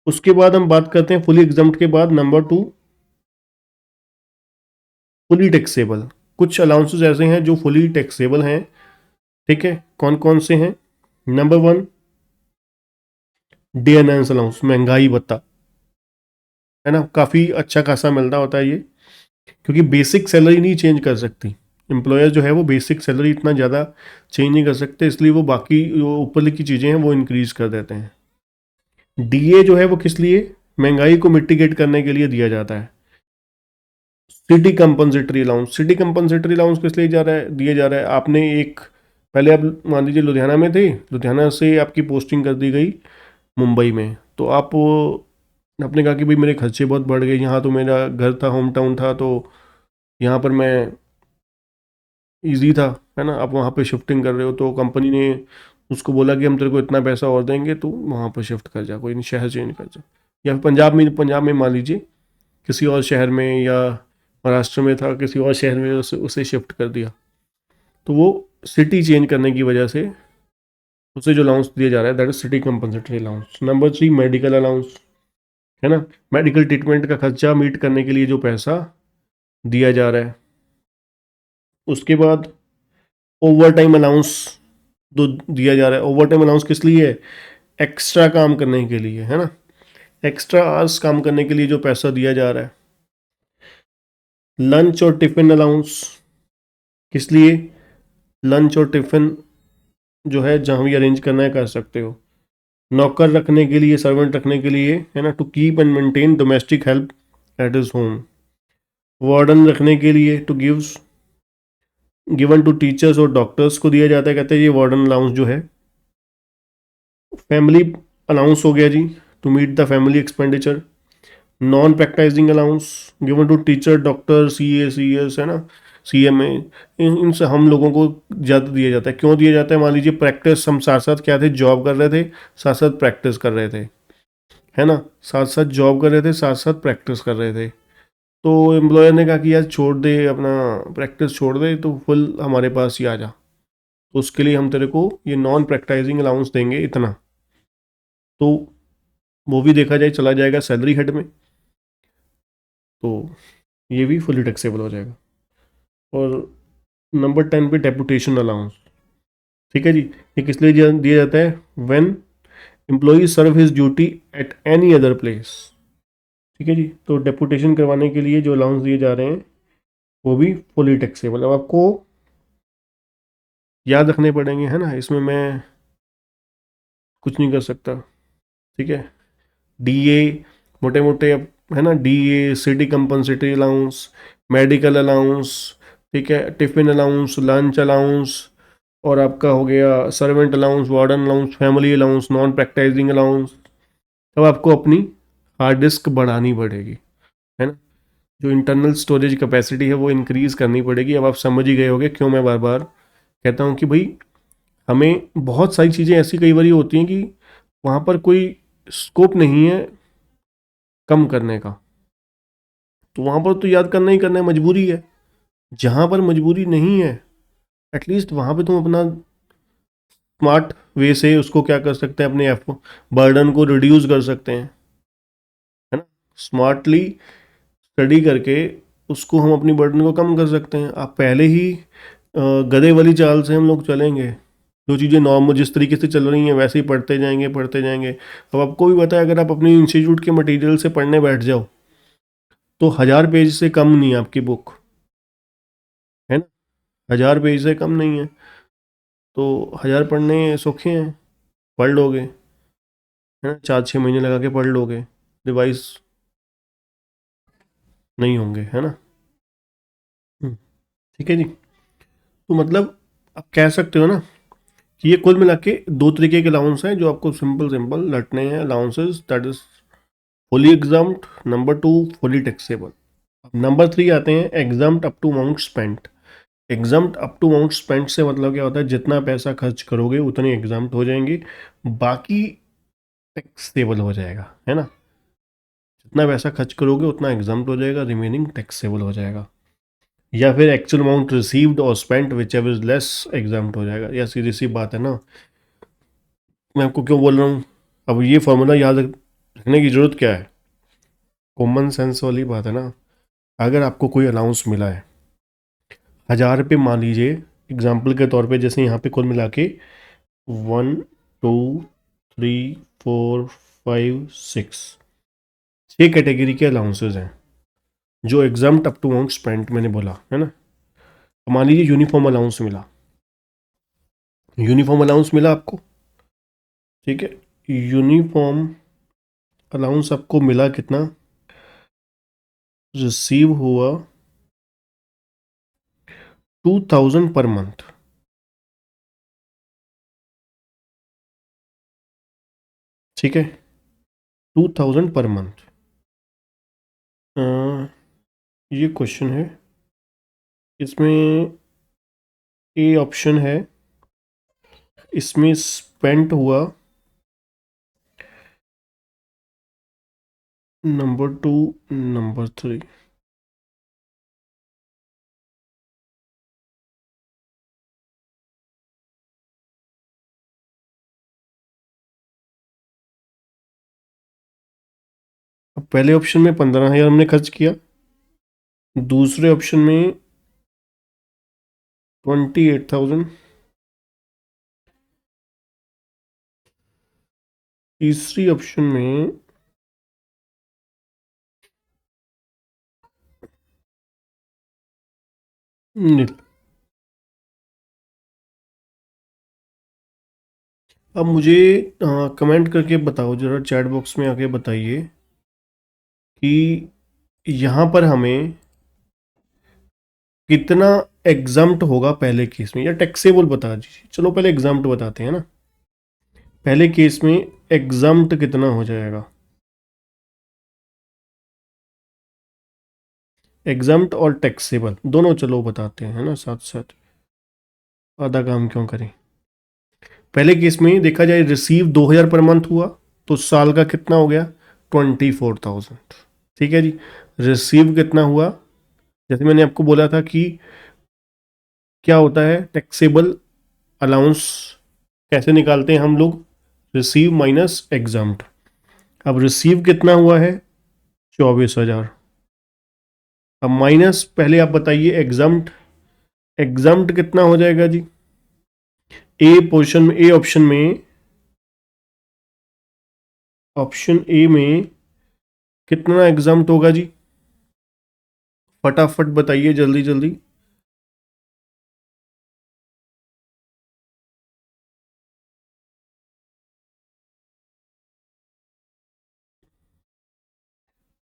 उसके बाद हम बात करते हैं फुली एग्जाम्प्ट के बाद नंबर 2, फुली टैक्सेबल। कुछ अलाउंसेस ऐसे हैं जो फुली टैक्सेबल हैं, ठीक है, कौन कौन से हैं? नंबर 1, डे एनहांस अलाउंस, महंगाई भत्ता, है ना, काफ़ी अच्छा खासा मिलता होता है ये, क्योंकि बेसिक सैलरी नहीं चेंज कर सकती एम्प्लॉयर जो है, वो बेसिक सैलरी इतना ज़्यादा चेंज नहीं कर सकते, इसलिए वो बाकी जो ऊपर की चीज़ें हैं वो इंक्रीज कर देते हैं। डीए जो है वो किस लिए? महंगाई को मिटिगेट करने के लिए दिया जाता है। City compensatory allowance, city compensatory allowance किस लिए दिया जा रहा है? आपने एक, पहले आप मान लीजिए लुधियाना में थे, लुधियाना से आपकी पोस्टिंग कर दी गई मुंबई में, तो आप आपने कहा कि भाई मेरे खर्चे बहुत बढ़ गए, यहाँ तो मेरा घर था, होम टाउन था, तो यहाँ पर मैं ईजी था, है ना, आप वहाँ पे शिफ्टिंग कर रहे हो, तो कंपनी ने उसको बोला कि हम तेरे को इतना पैसा और देंगे, तो वहाँ पर शिफ्ट कर जा, कोई नहीं, शहर चेंज कर जा। या फिर पंजाब में मान लीजिए किसी और शहर में, या महाराष्ट्र में था किसी और शहर में, उसे शिफ्ट कर दिया, तो वो सिटी चेंज करने की वजह से उसे जो अलाउंस दिया जा रहा है that is city compensatory allowance. Number 3, medical allowance, है ना, मेडिकल ट्रीटमेंट का खर्चा मीट करने के लिए जो पैसा दिया जा रहा है। उसके बाद ओवर टाइम अलाउंस दो दिया जा रहा है। ओवर टाइम अलाउंस किस लिए है? एक्स्ट्रा काम करने के लिए, है ना, एक्स्ट्रा आवर्स काम करने के लिए जो पैसा दिया जा रहा है। लंच और टिफिन अलाउंस किस लिए? लंच और टिफिन जो है जहाँ भी अरेंज करना है कर सकते हो। नौकर रखने के लिए, सर्वेंट रखने के लिए, है ना, to keep and maintain domestic help at his home. Warden रखने के लिए, टू गिवन टू टीचर्स और डॉक्टर्स को दिया जाता है, कहते हैं ये वार्डन अलाउंस जो है। फैमिली अलाउंस हो गया जी, to meet the family expenditure. Non practising allowance given to teacher, doctor, CS, है ना, CMA, इनसे हम लोगों को ज़्यादा दिया जाता है। क्यों दिया जाता है? मान लीजिए प्रैक्टिस, हम साथ साथ क्या थे, जॉब कर रहे थे, साथ साथ प्रैक्टिस कर रहे थे, है ना, साथ साथ जॉब कर रहे थे, साथ साथ प्रैक्टिस कर रहे थे, तो एम्प्लॉयर ने कहा कि यार छोड़ दे, अपना प्रैक्टिस छोड़ दे, तो फुल हमारे पास ही आ जा, तो उसके लिए हम तेरे को ये नॉन प्रैक्टाइजिंग अलाउंस देंगे इतना, तो वो भी देखा जाए चला जाएगा सैलरी हेड में, तो ये भी फुली टैक्सेबल हो जाएगा। और नंबर 10 पे डेपुटेशन अलाउंस, ठीक है जी, ये किस लिए दिया जाता है? When employee serve his duty at any other place, ठीक है जी, तो डेपुटेशन करवाने के लिए जो अलाउंस दिए जा रहे हैं वो भी फुली टैक्सेबल। अब आपको याद रखने पड़ेंगे, है ना, इसमें मैं कुछ नहीं कर सकता, ठीक है। डीए मोटे मोटे, है ना, DA, city compensatory allowance, medical allowance, ठीक है, टिफिन अलाउंस, लंच अलाउंस, और आपका हो गया servant allowance, warden allowance, family allowance, non practising allowance. तब आपको अपनी हार्ड डिस्क बढ़ानी पड़ेगी, है ना, जो इंटरनल स्टोरेज कैपेसिटी है वो इंक्रीज करनी पड़ेगी। अब आप समझ ही गए होगे क्यों मैं बार बार कहता हूँ कि भाई हमें बहुत सारी चीज़ें ऐसी कई बार होती हैं कि वहाँ पर कोई स्कोप नहीं है कम करने का, तो वहाँ पर तो याद करना ही करना है, मजबूरी है। जहाँ पर मजबूरी नहीं है एटलीस्ट वहाँ पे तुम अपना स्मार्ट वे से उसको क्या कर सकते हैं, अपने बर्डन को रिड्यूस कर सकते हैं, है ना, स्मार्टली स्टडी करके उसको हम अपनी बर्डन को कम कर सकते हैं। आप पहले ही गधे वाली चाल से हम लोग चलेंगे जो चीज़ें नॉर्मल जिस तरीके से चल रही हैं वैसे ही पढ़ते जाएंगे पढ़ते जाएंगे। अब आपको भी पता है, अगर आप अपने इंस्टीट्यूट के मटेरियल से पढ़ने बैठ जाओ तो 1000 पेज से कम नहीं है आपकी बुक, है ना। 1000 पेज से कम नहीं है, तो 1000 पढ़ने सौखे हैं, पढ़ लोगे, है ना। 4-6 महीने लगा के पढ़ लोगे, रिवाइज नहीं होंगे, है ना। हम्म, ठीक है जी। तो मतलब आप कह सकते हो ना कि ये कुल मिला के दो तरीके के अलाउंस हैं जो आपको सिंपल सिंपल रटने हैं, allowances, that is fully exempt, number 2 fully taxable. Number 3 आते हैं exempt up to amount spent. Exempt up to amount spent से मतलब क्या होता है, जितना पैसा खर्च करोगे उतने एग्जाम्ड हो जाएंगे, बाकी टैक्सेबल हो जाएगा, है ना। जितना पैसा खर्च करोगे उतना एग्जाम्ड हो जाएगा, रिमेनिंग टैक्सेबल हो जाएगा। या फिर एक्चुअल अमाउंट रिसीव्ड और spent which ever is less examined हो जाएगा। या सीधी सी बात है ना, मैं आपको क्यों बोल रहा हूँ। अब ये फॉर्मूला याद रखने की ज़रूरत क्या है, कॉमन सेंस वाली बात है ना। अगर आपको कोई अलाउंस मिला है 1000 रुपये, मान लीजिए एग्जाम्पल के तौर पे, जैसे यहाँ पे कुल मिला के 1 2 3 4 5 6 6 कैटेगरी के अलाउंसेज हैं जो exempt up to amount spent मैंने बोला, है ना। तो मान लीजिए यूनिफॉर्म अलाउंस मिला, यूनिफॉर्म अलाउंस मिला आपको, ठीक है। यूनिफॉर्म अलाउंस आपको मिला कितना, रिसीव हुआ 2000 पर मंथ, ठीक है। 2000 पर मंथ। ये क्वेश्चन है, इसमें ए ऑप्शन है, इसमें स्पेंट हुआ नंबर 2, नंबर 3। अब पहले ऑप्शन में 15,000 हमने खर्च किया, दूसरे ऑप्शन में 28,000, तीसरी ऑप्शन में नील। अब मुझे कमेंट करके बताओ जरा, चैट बॉक्स में आके बताइए कि यहाँ पर हमें कितना एग्जाम्प्ट होगा पहले केस में, या टैक्सेबल बता दीजिए। चलो पहले एग्जाम्प्ट बताते हैं ना। पहले केस में एग्जाम्प्ट कितना हो जाएगा, एग्जाम्प्ट और टैक्सेबल दोनों चलो बताते हैं, है ना, साथ साथ। आधा काम क्यों करें। पहले केस में देखा जाए रिसीव 2000 पर मंथ हुआ, तो साल का कितना हो गया, 24,000, ठीक है जी। रिसीव कितना हुआ, जैसे मैंने आपको बोला था कि क्या होता है टैक्सेबल अलाउंस, कैसे निकालते हैं हम लोग, रिसीव माइनस एग्जाम्प्ट। अब रिसीव कितना हुआ है, 24,000। अब माइनस, पहले आप बताइए एग्जाम्प्ट, एग्जाम्प्ट कितना हो जाएगा जी। ए पोर्शन में, ए ऑप्शन में, ऑप्शन ए में कितना एग्जाम्प्ट होगा जी, फटाफट बताइए जल्दी जल्दी।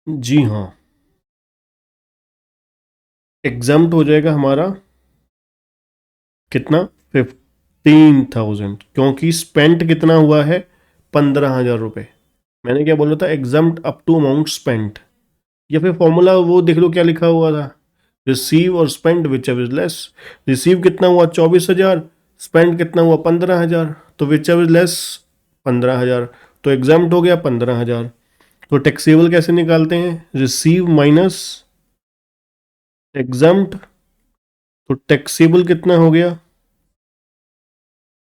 जी हाँ, एग्जाम्प्ट हो जाएगा हमारा कितना, 15,000, क्योंकि स्पेंट कितना हुआ है, 15,000 रुपये। मैंने क्या बोला था, exempt up to amount spent. या फिर फॉर्मूला वो देख लो क्या लिखा हुआ था, रिसीव और spend which ever is less. Receive कितना हुआ, 24,000, स्पेंड कितना हुआ, 15,000, तो विच एवर इज लेस 15,000, तो एग्जाम्प्ट हो गया 15,000। तो टैक्सेबल कैसे निकालते हैं, रिसीव माइनस एग्जाम्प्ट, तो टैक्सेबल कितना हो गया,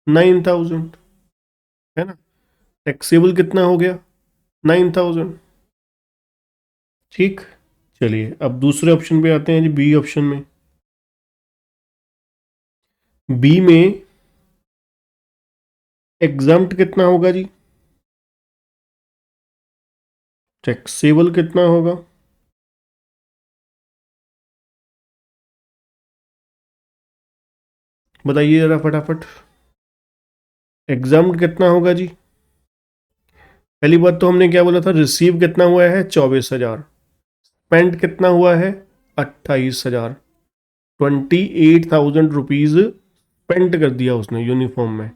9,000, है ना। टैक्सेबल कितना हो गया, 9,000, ठीक। चलिए अब दूसरे ऑप्शन पे आते हैं जी, बी ऑप्शन में। बी में एग्जाम्प्ट कितना होगा जी, टैक्सेबल कितना होगा, बताइए जरा फटाफट। एग्जाम्प्ट कितना होगा जी, पहली बात तो हमने क्या बोला था, रिसीव कितना हुआ है 24,000, स्पेंड कितना हुआ है 28,000, 28,000 रुपीज स्पेंड कर दिया उसने यूनिफॉर्म में।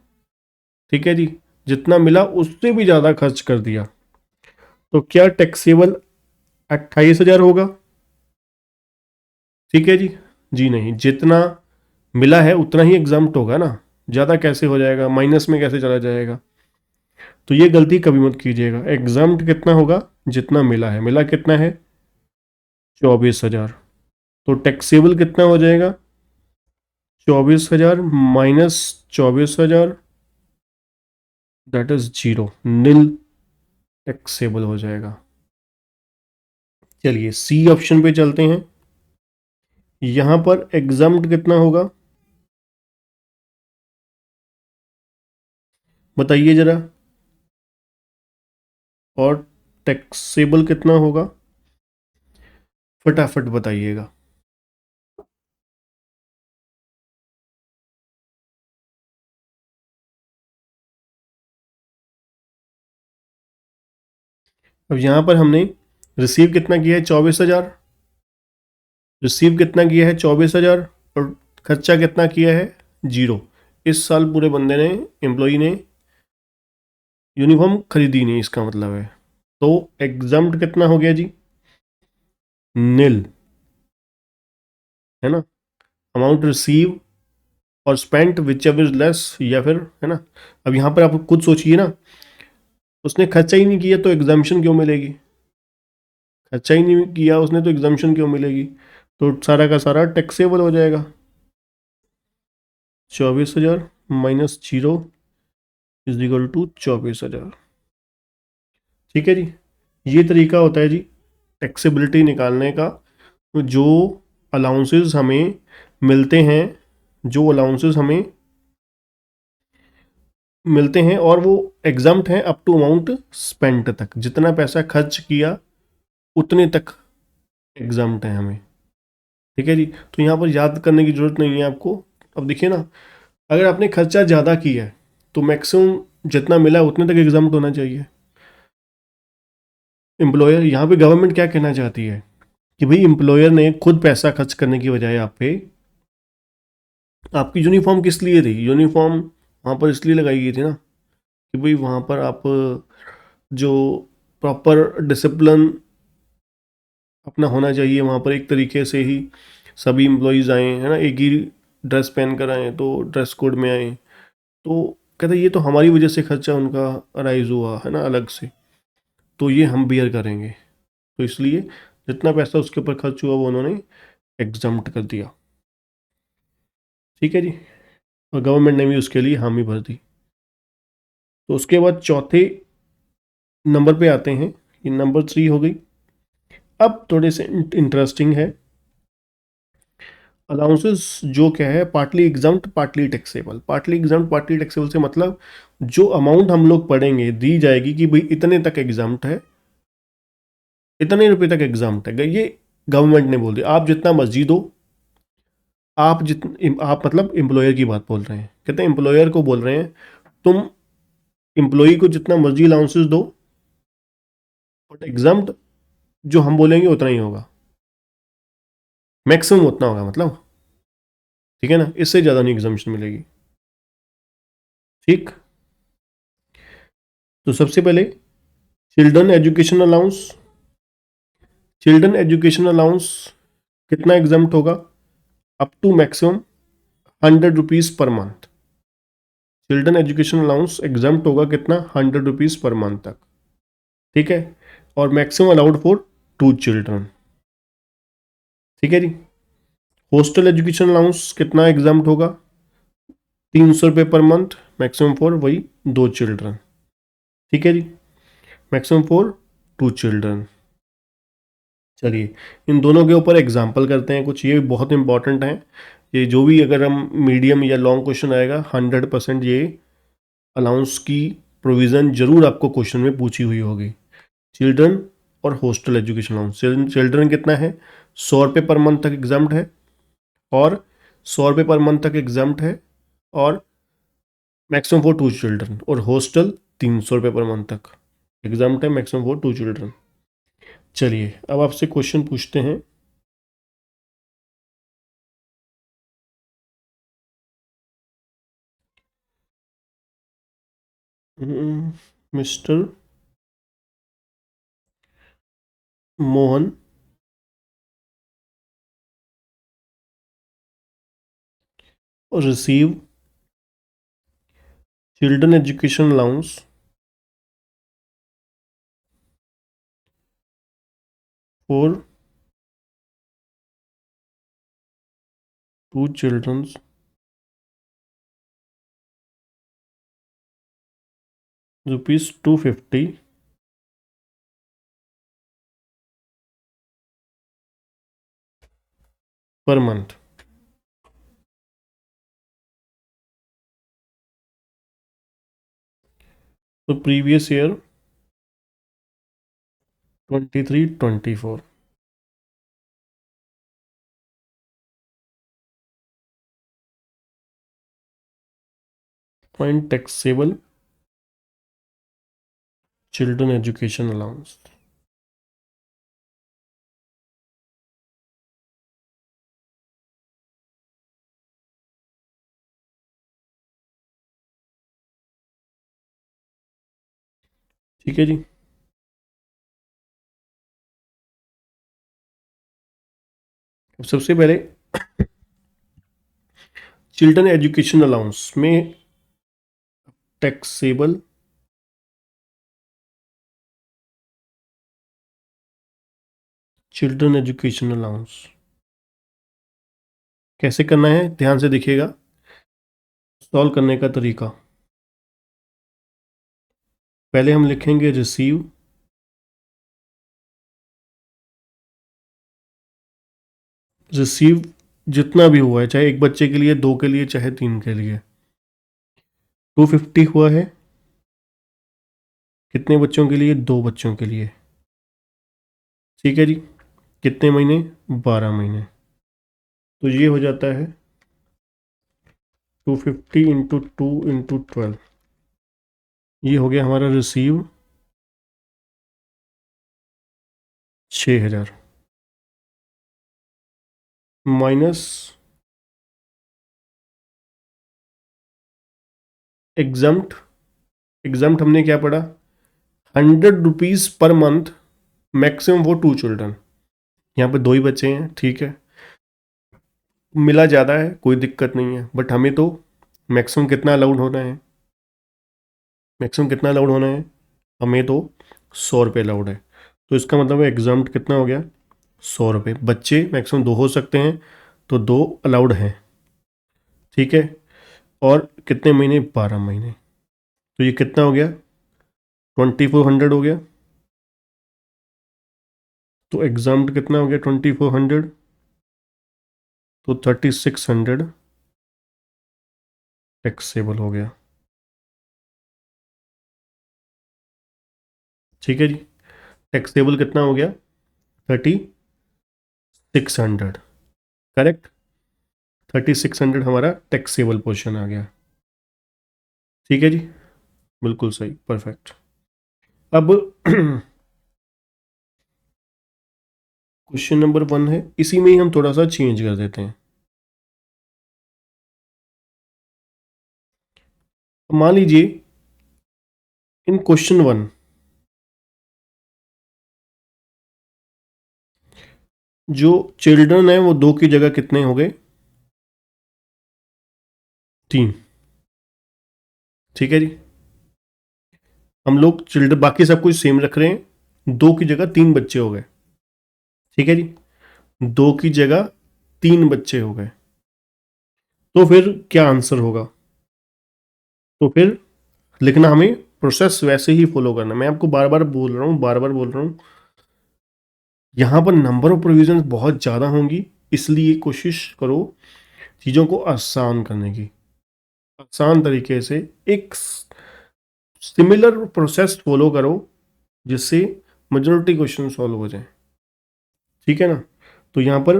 ठीक है जी, जितना मिला उससे भी ज्यादा खर्च कर दिया, तो क्या टैक्सेबल 28,000 होगा? ठीक है जी, जी नहीं, जितना मिला है उतना ही एग्जाम्प्ट होगा ना, ज्यादा कैसे हो जाएगा, माइनस में कैसे चला जाएगा, तो ये गलती कभी मत कीजिएगा। एग्जाम्प्ट कितना होगा, जितना मिला है, मिला कितना है 24,000, तो टैक्सेबल कितना हो जाएगा 24,000 minus 24,000, that is zero, nil taxable हो जाएगा। चलिए सी ऑप्शन पे चलते हैं, यहां पर एग्जाम्प्ट कितना होगा, बताइए जरा, और टैक्सेबल कितना होगा, फटाफट बताइएगा। अब यहां पर हमने रिसीव कितना किया है 24,000, रिसीव कितना किया है 24,000, और खर्चा कितना किया है जीरो। इस साल पूरे बंदे ने, एम्प्लॉई ने यूनिफॉर्म खरीदी नहीं, इसका मतलब है, तो एग्जाम्प्ट कितना हो गया जी, नील, है ना, अमाउंट रिसीव और spent which ever is less, या फिर, है ना। अब यहां पर आप खुद सोचिए ना, उसने खर्चा ही नहीं किया तो एग्जाम्शन क्यों मिलेगी, खर्चा ही नहीं किया उसने तो एग्जाम्शन क्यों मिलेगी, तो सारा का सारा टैक्सेबल हो जाएगा। 24,000 minus zero is equal to 24,000। ठीक है जी, ये तरीका होता है जी टैक्सेबिलिटी निकालने का। तो जो अलाउंसेस हमें मिलते हैं, जो अलाउंसेस हमें मिलते हैं और वो एग्जाम्प्ट हैं अप टू अमाउंट स्पेंट तक, जितना पैसा खर्च किया उतने तक एग्जाम्प्ट है हमें। ठीक है जी, तो यहाँ पर याद करने की जरूरत नहीं है आपको। अब देखिए ना, अगर आपने खर्चा ज़्यादा किया है तो मैक्सिमम जितना मिला है उतने तक एग्जाम्प्ट होना चाहिए। एम्प्लॉयर, यहाँ पे गवर्नमेंट क्या कहना चाहती है कि भाई एम्प्लॉयर ने खुद पैसा खर्च करने की बजाय आप पे, आपकी यूनिफॉर्म किस लिए थी, यूनिफॉर्म वहाँ पर इसलिए लगाई गई थी ना कि भाई वहाँ पर आप जो प्रॉपर डिसिप्लिन अपना होना चाहिए, वहाँ पर एक तरीके से ही सभी एम्प्लॉयज़ आए, है ना, एक ही ड्रेस पहन कर आए, तो ड्रेस कोड में आए, तो कहते ये तो हमारी वजह से खर्चा उनका अराइज हुआ है ना अलग से, तो ये हम बियर करेंगे, तो इसलिए जितना पैसा उसके ऊपर खर्च हुआ वो उन्होंने एग्जम्प्ट कर दिया। ठीक है जी, और गवर्नमेंट ने भी उसके लिए हामी भर दी। तो उसके बाद चौथे नंबर पे आते हैं, ये नंबर 3 हो गई। अब थोड़े से इंटरेस्टिंग है, अलाउंसेस जो क्या है, partly exempt partly taxable. Partly exempt partly taxable से मतलब जो अमाउंट हम लोग पढ़ेंगे दी जाएगी कि भाई इतने तक एग्जाम्प्ट है, इतने रुपए तक एग्जाम्प्ट है, ये गवर्नमेंट ने बोल दिया, आप जितना मर्जी दो, आप मतलब एम्प्लॉयर की बात बोल रहे हैं, कहते हैं एम्प्लॉयर को बोल रहे हैं तुम एम्प्लॉई को जितना मर्जी अलाउंसेस दो, बट एग्जाम्प्ट जो हम बोलेंगे उतना ही होगा, मैक्सिमम उतना होगा मतलब। ठीक है ना, इससे ज़्यादा नहीं एग्जाम्शन मिलेगी। ठीक, तो सबसे पहले children education allowance, children education allowance कितना एग्जाम्प्ट होगा, up to maximum 100 rupees per month. Children education allowance exempt होगा कितना, 100 रुपीज़ पर मंथ तक। ठीक है, और मैक्सिमम अलाउड फॉर 2 चिल्ड्रन। ठीक है जी, हॉस्टल एजुकेशन अलाउंस कितना एग्जाम्प्ट होगा, 300 रुपये पर मंथ, मैक्सिमम फॉर वही 2 चिल्ड्रन। ठीक है जी, मैक्सिमम फॉर 2 चिल्ड्रन। चलिए इन दोनों के ऊपर एग्जाम्पल करते हैं कुछ, ये बहुत इंपॉर्टेंट हैं, ये जो भी अगर हम मीडियम या लॉन्ग क्वेश्चन आएगा 100% ये अलाउंस की प्रोविज़न जरूर आपको क्वेश्चन में पूछी हुई होगी। चिल्ड्रन और हॉस्टल एजुकेशन अलाउंस, चिल्ड्रन कितना है, 100 रुपये पर मंथ तक एग्जाम्ड है, और 100 रुपये पर मंथ तक एग्जाम्ड है, और मैक्सिमम फॉर 2 चिल्ड्रन, और हॉस्टल 300 रुपये पर मंथ तक एग्जाम्ड है, मैक्सिमम फॉर 2 चिल्ड्रन। चलिए अब आपसे क्वेश्चन पूछते हैं। Mister Mohan receive children education allowance for 2 children ₹250 per month. So previous year 23-24. Find taxable children education allowance. ठीक है जी। अब सबसे पहले चिल्ड्रन एजुकेशन अलाउंस में टैक्सेबल चिल्ड्रन एजुकेशन अलाउंस कैसे करना है, ध्यान से देखिएगा। सॉल्व करने का तरीका, पहले हम लिखेंगे रिसीव जितना भी हुआ है, चाहे एक बच्चे के लिए, 2 के लिए, चाहे 3 के लिए। 250 हुआ है कितने बच्चों के लिए, 2 बच्चों के लिए। ठीक है जी। कितने महीने, 12 महीने। तो ये हो जाता है 250 इंटू 2 इंटू 12, ये हो गया हमारा रिसीव 6000 माइनस एग्जाम्प्ट हमने क्या पढ़ा, 100 rupees per month maximum for 2 children. यहाँ पे 2 ही बच्चे हैं, ठीक है, मिला ज़्यादा है कोई दिक्कत नहीं है, बट हमें तो मैक्सिमम कितना अलाउड होना है, हमें तो 100 रुपये अलाउड है। तो इसका मतलब है एग्जाम्प्ट कितना हो गया, 100 रुपये। बच्चे मैक्सिमम 2 हो सकते हैं, तो 2 अलाउड हैं, ठीक है। और कितने महीने, 12 महीने। तो ये कितना हो गया, 2400 हो गया। तो एग्जाम्प्ट कितना हो गया, 2400, तो 3600 टैक्सेबल हो गया। ठीक है जी। टैक्सेबल कितना हो गया, 3600, करेक्ट। 3600 हमारा टैक्सेबल पोर्शन आ गया। ठीक है जी, बिल्कुल सही, परफेक्ट। अब क्वेश्चन नंबर 1 है, इसी में ही हम थोड़ा सा चेंज कर देते हैं। मान लीजिए इन क्वेश्चन 1 जो चिल्ड्रन है वो 2 की जगह कितने हो गए, 3। ठीक है जी। हम लोग चिल्ड्रन बाकी सब कुछ सेम रख रहे हैं, 2 की जगह 3 बच्चे हो गए। ठीक है जी, 2 की जगह 3 बच्चे हो गए। तो फिर क्या आंसर होगा, तो फिर लिखना हमें प्रोसेस वैसे ही फॉलो करना। मैं आपको बार बार बोल रहा हूँ, यहाँ पर नंबर ऑफ प्रोविजन बहुत ज़्यादा होंगी, इसलिए कोशिश करो चीज़ों को आसान करने की। आसान तरीके से एक सिमिलर प्रोसेस फॉलो करो जिससे मेजॉरिटी क्वेश्चन सॉल्व हो जाए। ठीक है ना। तो यहाँ पर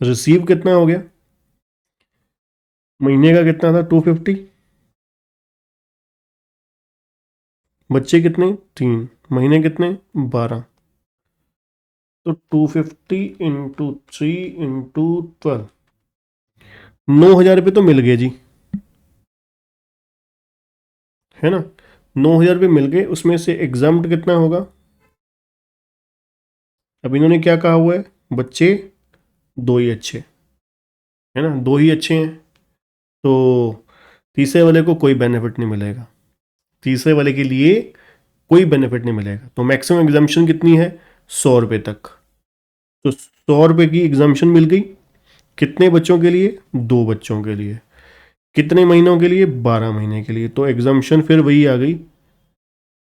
रिसीव कितना हो गया, महीने का कितना था 250, बच्चे कितने 3, महीने कितने 12, तो 250 इंटू 3 इंटू 12, 9,000 रुपये तो मिल गए जी, है ना। 9,000 रुपये मिल गए, उसमें से एग्जाम्प्ट कितना होगा। अब इन्होंने क्या कहा हुआ है, बच्चे दो ही अच्छे, है ना, दो ही अच्छे हैं, तो तीसरे वाले को कोई बेनिफिट नहीं मिलेगा, तीसरे वाले के लिए कोई बेनिफिट नहीं मिलेगा। तो मैक्सिमम एग्जाम्पशन कितनी है, 100 रुपये तक। तो 100 रुपये की एग्जाम्पशन मिल गई, कितने बच्चों के लिए, दो बच्चों के लिए, कितने महीनों के लिए, 12 महीने के लिए। तो एग्जाम्पशन फिर वही आ गई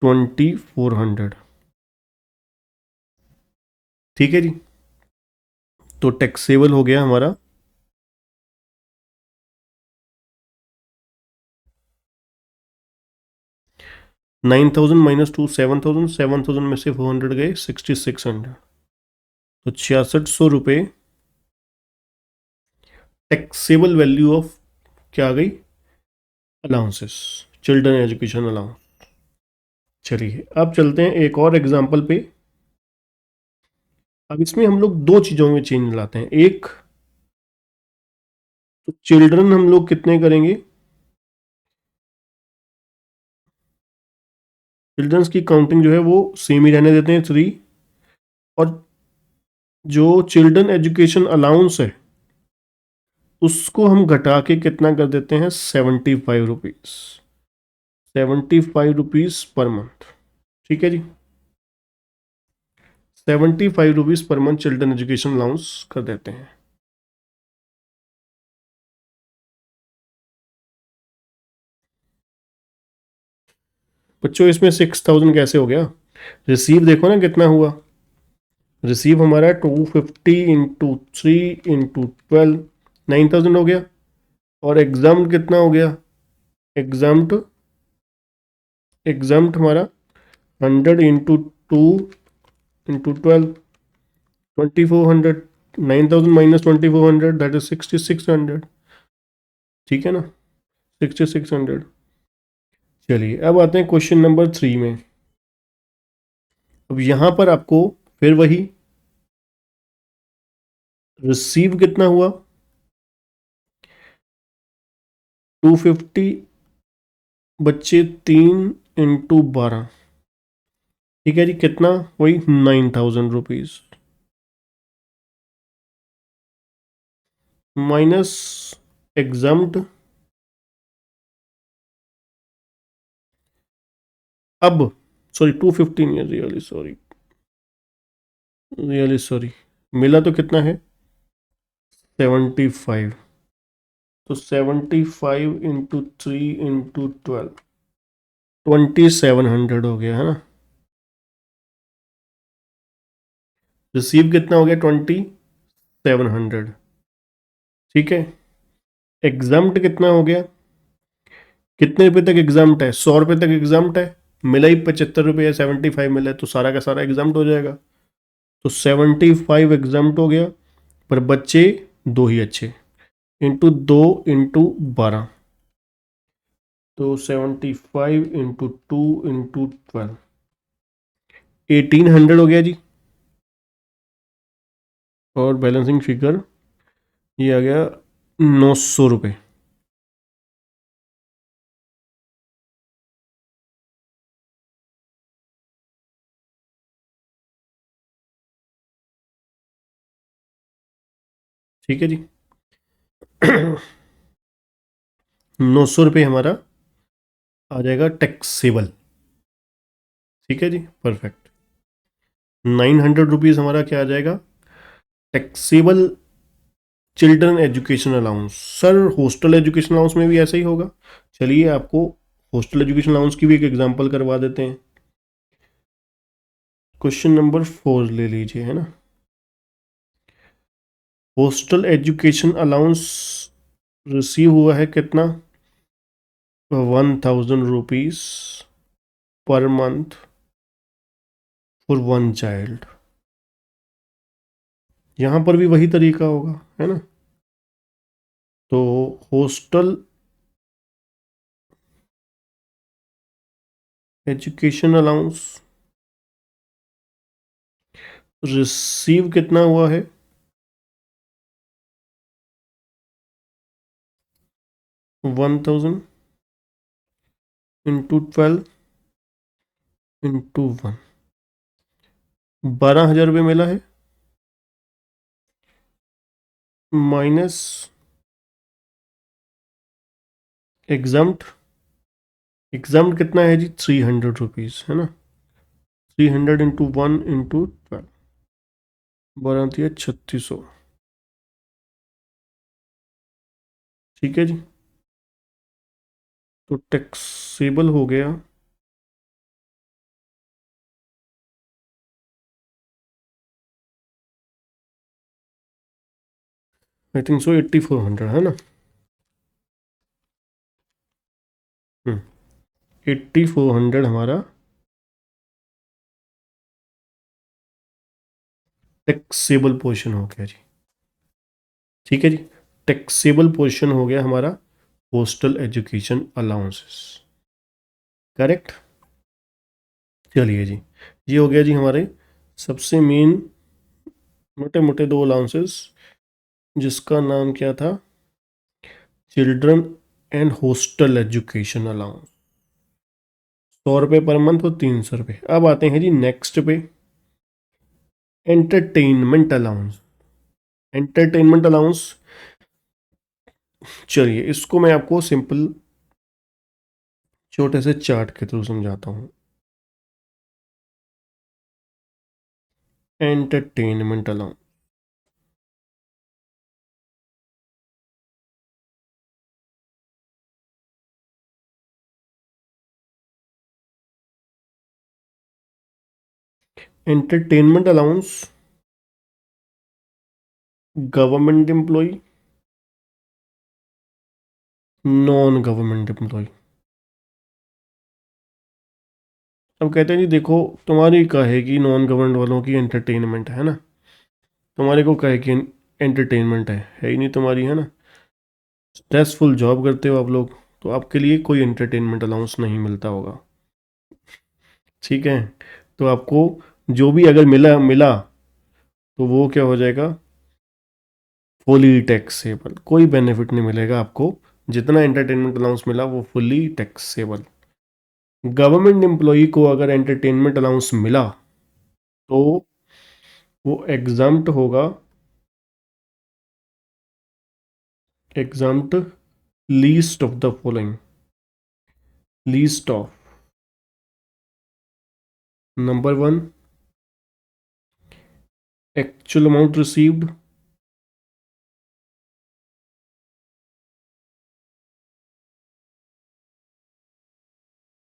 2400। ठीक है जी। तो टैक्सेबल हो गया हमारा 9,000 माइनस 2 7,000, 7,000 में से 400 गए 6,600, तो 6,600 रुपये टैक्सेबल वैल्यू ऑफ क्या आ गई, अलाउंसेस, चिल्ड्रन एजुकेशन अलाउंस। चलिए अब चलते हैं एक और एग्जाम्पल पे। अब इसमें हम लोग दो चीज़ों में चेंज लाते हैं। एक तो चिल्ड्रन हम लोग कितने करेंगे, चिल्ड्रंस की काउंटिंग जो है वो सेम ही रहने देते हैं 3, और जो चिल्ड्रन एजुकेशन अलाउंस है उसको हम घटा के कितना कर देते हैं, 75 रुपीज़, 75 रुपीज़ पर मंथ। ठीक है जी, 75 rupees per month children education allowance कर देते हैं। बच्चों इसमें 6,000 कैसे हो गया, रिसीव देखो ना कितना हुआ, रिसीव हमारा 250 इंटू 3 इंटू 12, 9,000 हो गया। और एग्जाम कितना हो गया, एग्जाम्ट, एग्जाम्ट हमारा 100 into 2 into 12, 2,400, 9,000 minus 2,400 that is 6,600। ठीक है ना, 6,600। चलिए अब आते हैं क्वेश्चन नंबर 3 में। अब यहां पर आपको फिर वही रिसीव कितना हुआ, 250, बच्चे 3 इंटू 12, ठीक है जी, कितना, वही 9,000 रुपीज, माइनस एग्जाम्ड, अब सॉरी 215 है, रियली सॉरी, रियली सॉरी, मिला तो कितना है 75, तो 75 इंटू 3 इंटू 12, 2,700 हो गया, है ना। रिसीव कितना हो गया 2,700। ठीक है, एग्जाम्ट कितना हो गया, कितने रुपए तक एग्जाम्ट है, 100 रुपये तक एग्जाम्ट है, मिला ही 75 रुपये या 75 मिला है, तो सारा का सारा एग्जाम्ट हो जाएगा। तो 75 एग्जाम्ट हो गया, पर बच्चे दो ही अच्छे, इंटू 2 इंटू 12, तो 75 इंटू 2 इंटू 12, 1,800 हो गया जी। और बैलेंसिंग फिगर ये आ गया 900 रुपये। ठीक है जी। 900 रुपये हमारा आ जाएगा टैक्सेबल। ठीक है जी, परफेक्ट। 900 रुपीज़ हमारा क्या आ जाएगा, taxable children education allowance. Sir hostel education allowance में भी ऐसा ही होगा। चलिए आपको हॉस्टल एजुकेशन अलाउंस की भी एक एग्जांपल करवा देते हैं। क्वेश्चन नंबर 4 ले लीजिए, है ना। हॉस्टल एजुकेशन अलाउंस रिसीव हुआ है कितना, 1000 rupees per month for one child. यहाँ पर भी वही तरीका होगा, है ना। तो हॉस्टल एजुकेशन अलाउंस रिसीव कितना हुआ है, 1000 इंटू 12 इंटू 1, 12,000 रुपये मिला है, माइनस एग्जाम्ड। एग्जाम्ड कितना है जी, 300 रुपीज, है ना। 300 इंटू 1 इंटू 12, बनाती है 3600। ठीक है जी। तो टैक्सेबल हो गया आई थिंक सो 8400, है ना। 8400 हमारा टैक्सेबल पोर्शन हो गया जी। ठीक है जी, टैक्सेबल पोर्शन हो गया हमारा पोस्टल एजुकेशन अलाउंसेस। करेक्ट। चलिए जी, ये हो गया जी हमारे सबसे मेन मोटे मोटे दो अलाउंसेस, जिसका नाम क्या था, children and hostel education allowance. 100 रुपये पर मंथ और 300 रुपये। अब आते हैं जी नेक्स्ट पे, एंटरटेनमेंट अलाउंस। एंटरटेनमेंट अलाउंस, चलिए इसको मैं आपको सिंपल छोटे से चार्ट के थ्रू समझाता हूँ। Entertainment allowance, entertainment allowance government employee, non government employee. अब कहते हैं जी देखो, तुम्हारी कहेगी नॉन गवर्नमेंट वालों की एंटरटेनमेंट है ना, तुम्हारे को कहे कि एंटरटेनमेंट है ही नहीं तुम्हारी, है ना। स्ट्रेसफुल जॉब करते हो आप लोग, तो आपके लिए कोई एंटरटेनमेंट अलाउंस नहीं मिलता होगा। ठीक है, तो आपको जो भी अगर मिला मिला तो वो क्या हो जाएगा, फुली टैक्सेबल। कोई बेनिफिट नहीं मिलेगा आपको, जितना एंटरटेनमेंट अलाउंस मिला वो फुली टैक्सेबल। गवर्नमेंट एम्प्लॉई को अगर एंटरटेनमेंट अलाउंस मिला तो वो एग्जाम्प्ट होगा, exempt least of the following. Least of, number 1 actual amount received,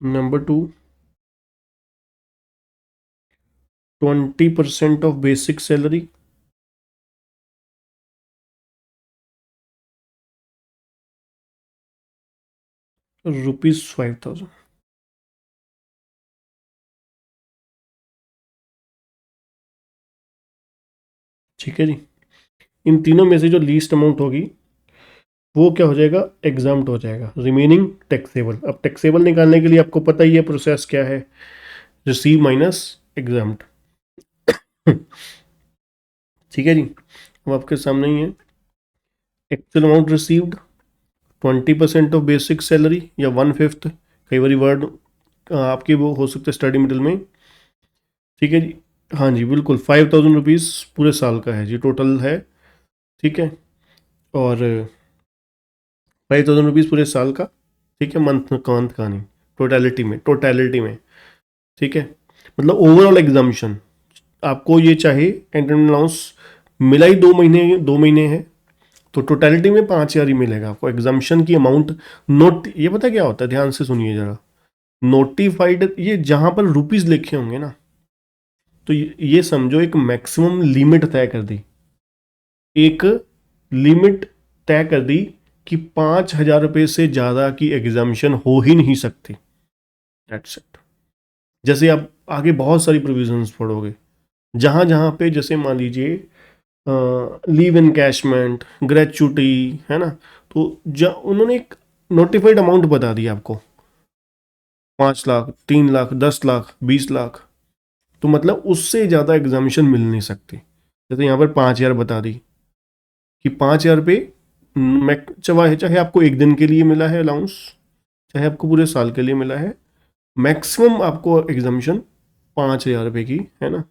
number 2 20% of basic salary, ₹5,000। ठीक है जी, इन तीनों में से जो लीस्ट अमाउंट होगी वो क्या हो जाएगा, एग्जाम्प्ट हो जाएगा, रिमेनिंग टैक्सेबल। अब टैक्सेबल निकालने के लिए आपको पता ही है प्रोसेस क्या है, रिसीव माइनस एग्जाम्प्ट। ठीक है जी, अब आपके सामने ही है, actual amount received 20% of basic salary या 1/5, कई बार वर्ड आपकी वो हो सकते स्टडी मटेरियल में। ठीक है जी, हाँ जी बिल्कुल, 5,000 रुपीज़ पूरे साल का है जी, टोटल है। ठीक है, और 5,000 रुपीज़ पूरे साल का। ठीक है, मंथ का नहीं, टोटलिटी में, टोटलिटी में। ठीक है, मतलब ओवरऑल एग्जाम्शन आपको ये चाहे एंटरटेनमेंट अलाउंस मिला ही 2 महीने, 2 महीने है तो टोटलिटी में 5,000 ही मिलेगा आपको। एग्जाम्शन की अमाउंट नोट, ये पता क्या होता है, ध्यान से सुनिए जरा। नोटिफाइड, ये जहां पर रुपीज लिखे होंगे ना, तो ये समझो एक मैक्सिमम लिमिट तय कर दी, एक लिमिट तय कर दी कि 5,000 रुपये से ज़्यादा की एग्जामिशन हो ही नहीं सकती। That's it. जैसे आप आगे बहुत सारी प्रोविजंस पढ़ोगे, जहाँ जहाँ पे जैसे मान लीजिए लीव इनकैशमेंट, ग्रेचुटी, है ना, तो उन्होंने एक नोटिफाइड अमाउंट बता दिया आपको, 5 लाख, 3 लाख, 10 लाख, 20 लाख, तो मतलब उससे ज़्यादा एग्जामिशन मिल नहीं सकती। जैसे यहाँ पर 5,000 बता दी कि 5,000 पे चाहे चाहे आपको एक दिन के लिए मिला है अलाउंस, चाहे आपको पूरे साल के लिए मिला है, मैक्सिमम आपको एग्जामिशन 5,000 रुपये की, है ना,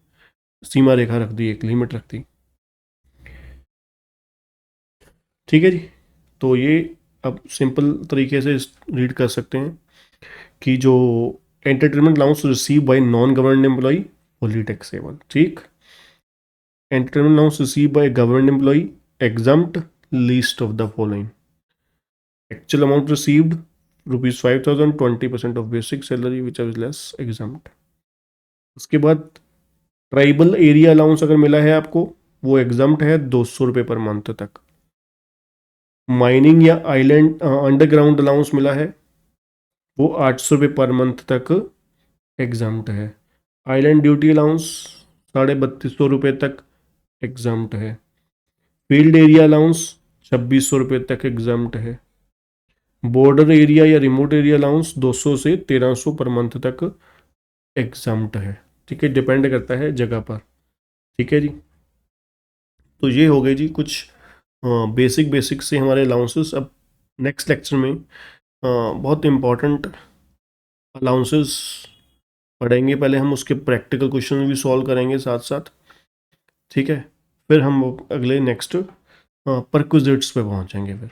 सीमा रेखा रख दी, एक लिमिट रख दी। ठीक है जी। तो ये अब सिंपल तरीके से रीड कर सकते हैं कि जो entertainment allowance receive by non government employee fully taxable. ठीक, entertainment allowance receive by government employee exempt least of the following: actual amount received ₹5,000, 20% of basic salary which is less exempt। उसके बाद tribal area allowance अगर मिला है आपको, वो exempt है, 200 रुपये पर मंथ तक। माइनिंग या आइलैंड अंडरग्राउंड अलाउंस मिला है, वो 800 रुपये पर मंथ तक एग्जाम्प्ट है। आइलैंड ड्यूटी अलाउंस 3,250 रुपये तक एग्जाम्प्ट है। फील्ड एरिया अलाउंस 2,600 रुपये तक एग्जाम्प्ट है। बॉर्डर एरिया या रिमोट एरिया अलाउंस 200 से 1,300 पर मंथ तक एग्जाम्प्ट है। ठीक है, डिपेंड करता है जगह पर। ठीक है जी। तो ये हो गए जी कुछ बेसिक से हमारे अलाउंसेस। अब नेक्स्ट लेक्चर में बहुत इम्पॉर्टेंट अलाउंसेस पढ़ेंगे। पहले हम उसके प्रैक्टिकल क्वेश्चन भी सॉल्व करेंगे साथ साथ। ठीक है, फिर हम अगले नेक्स्ट परक्विजिट्स पे पहुंचेंगे फिर।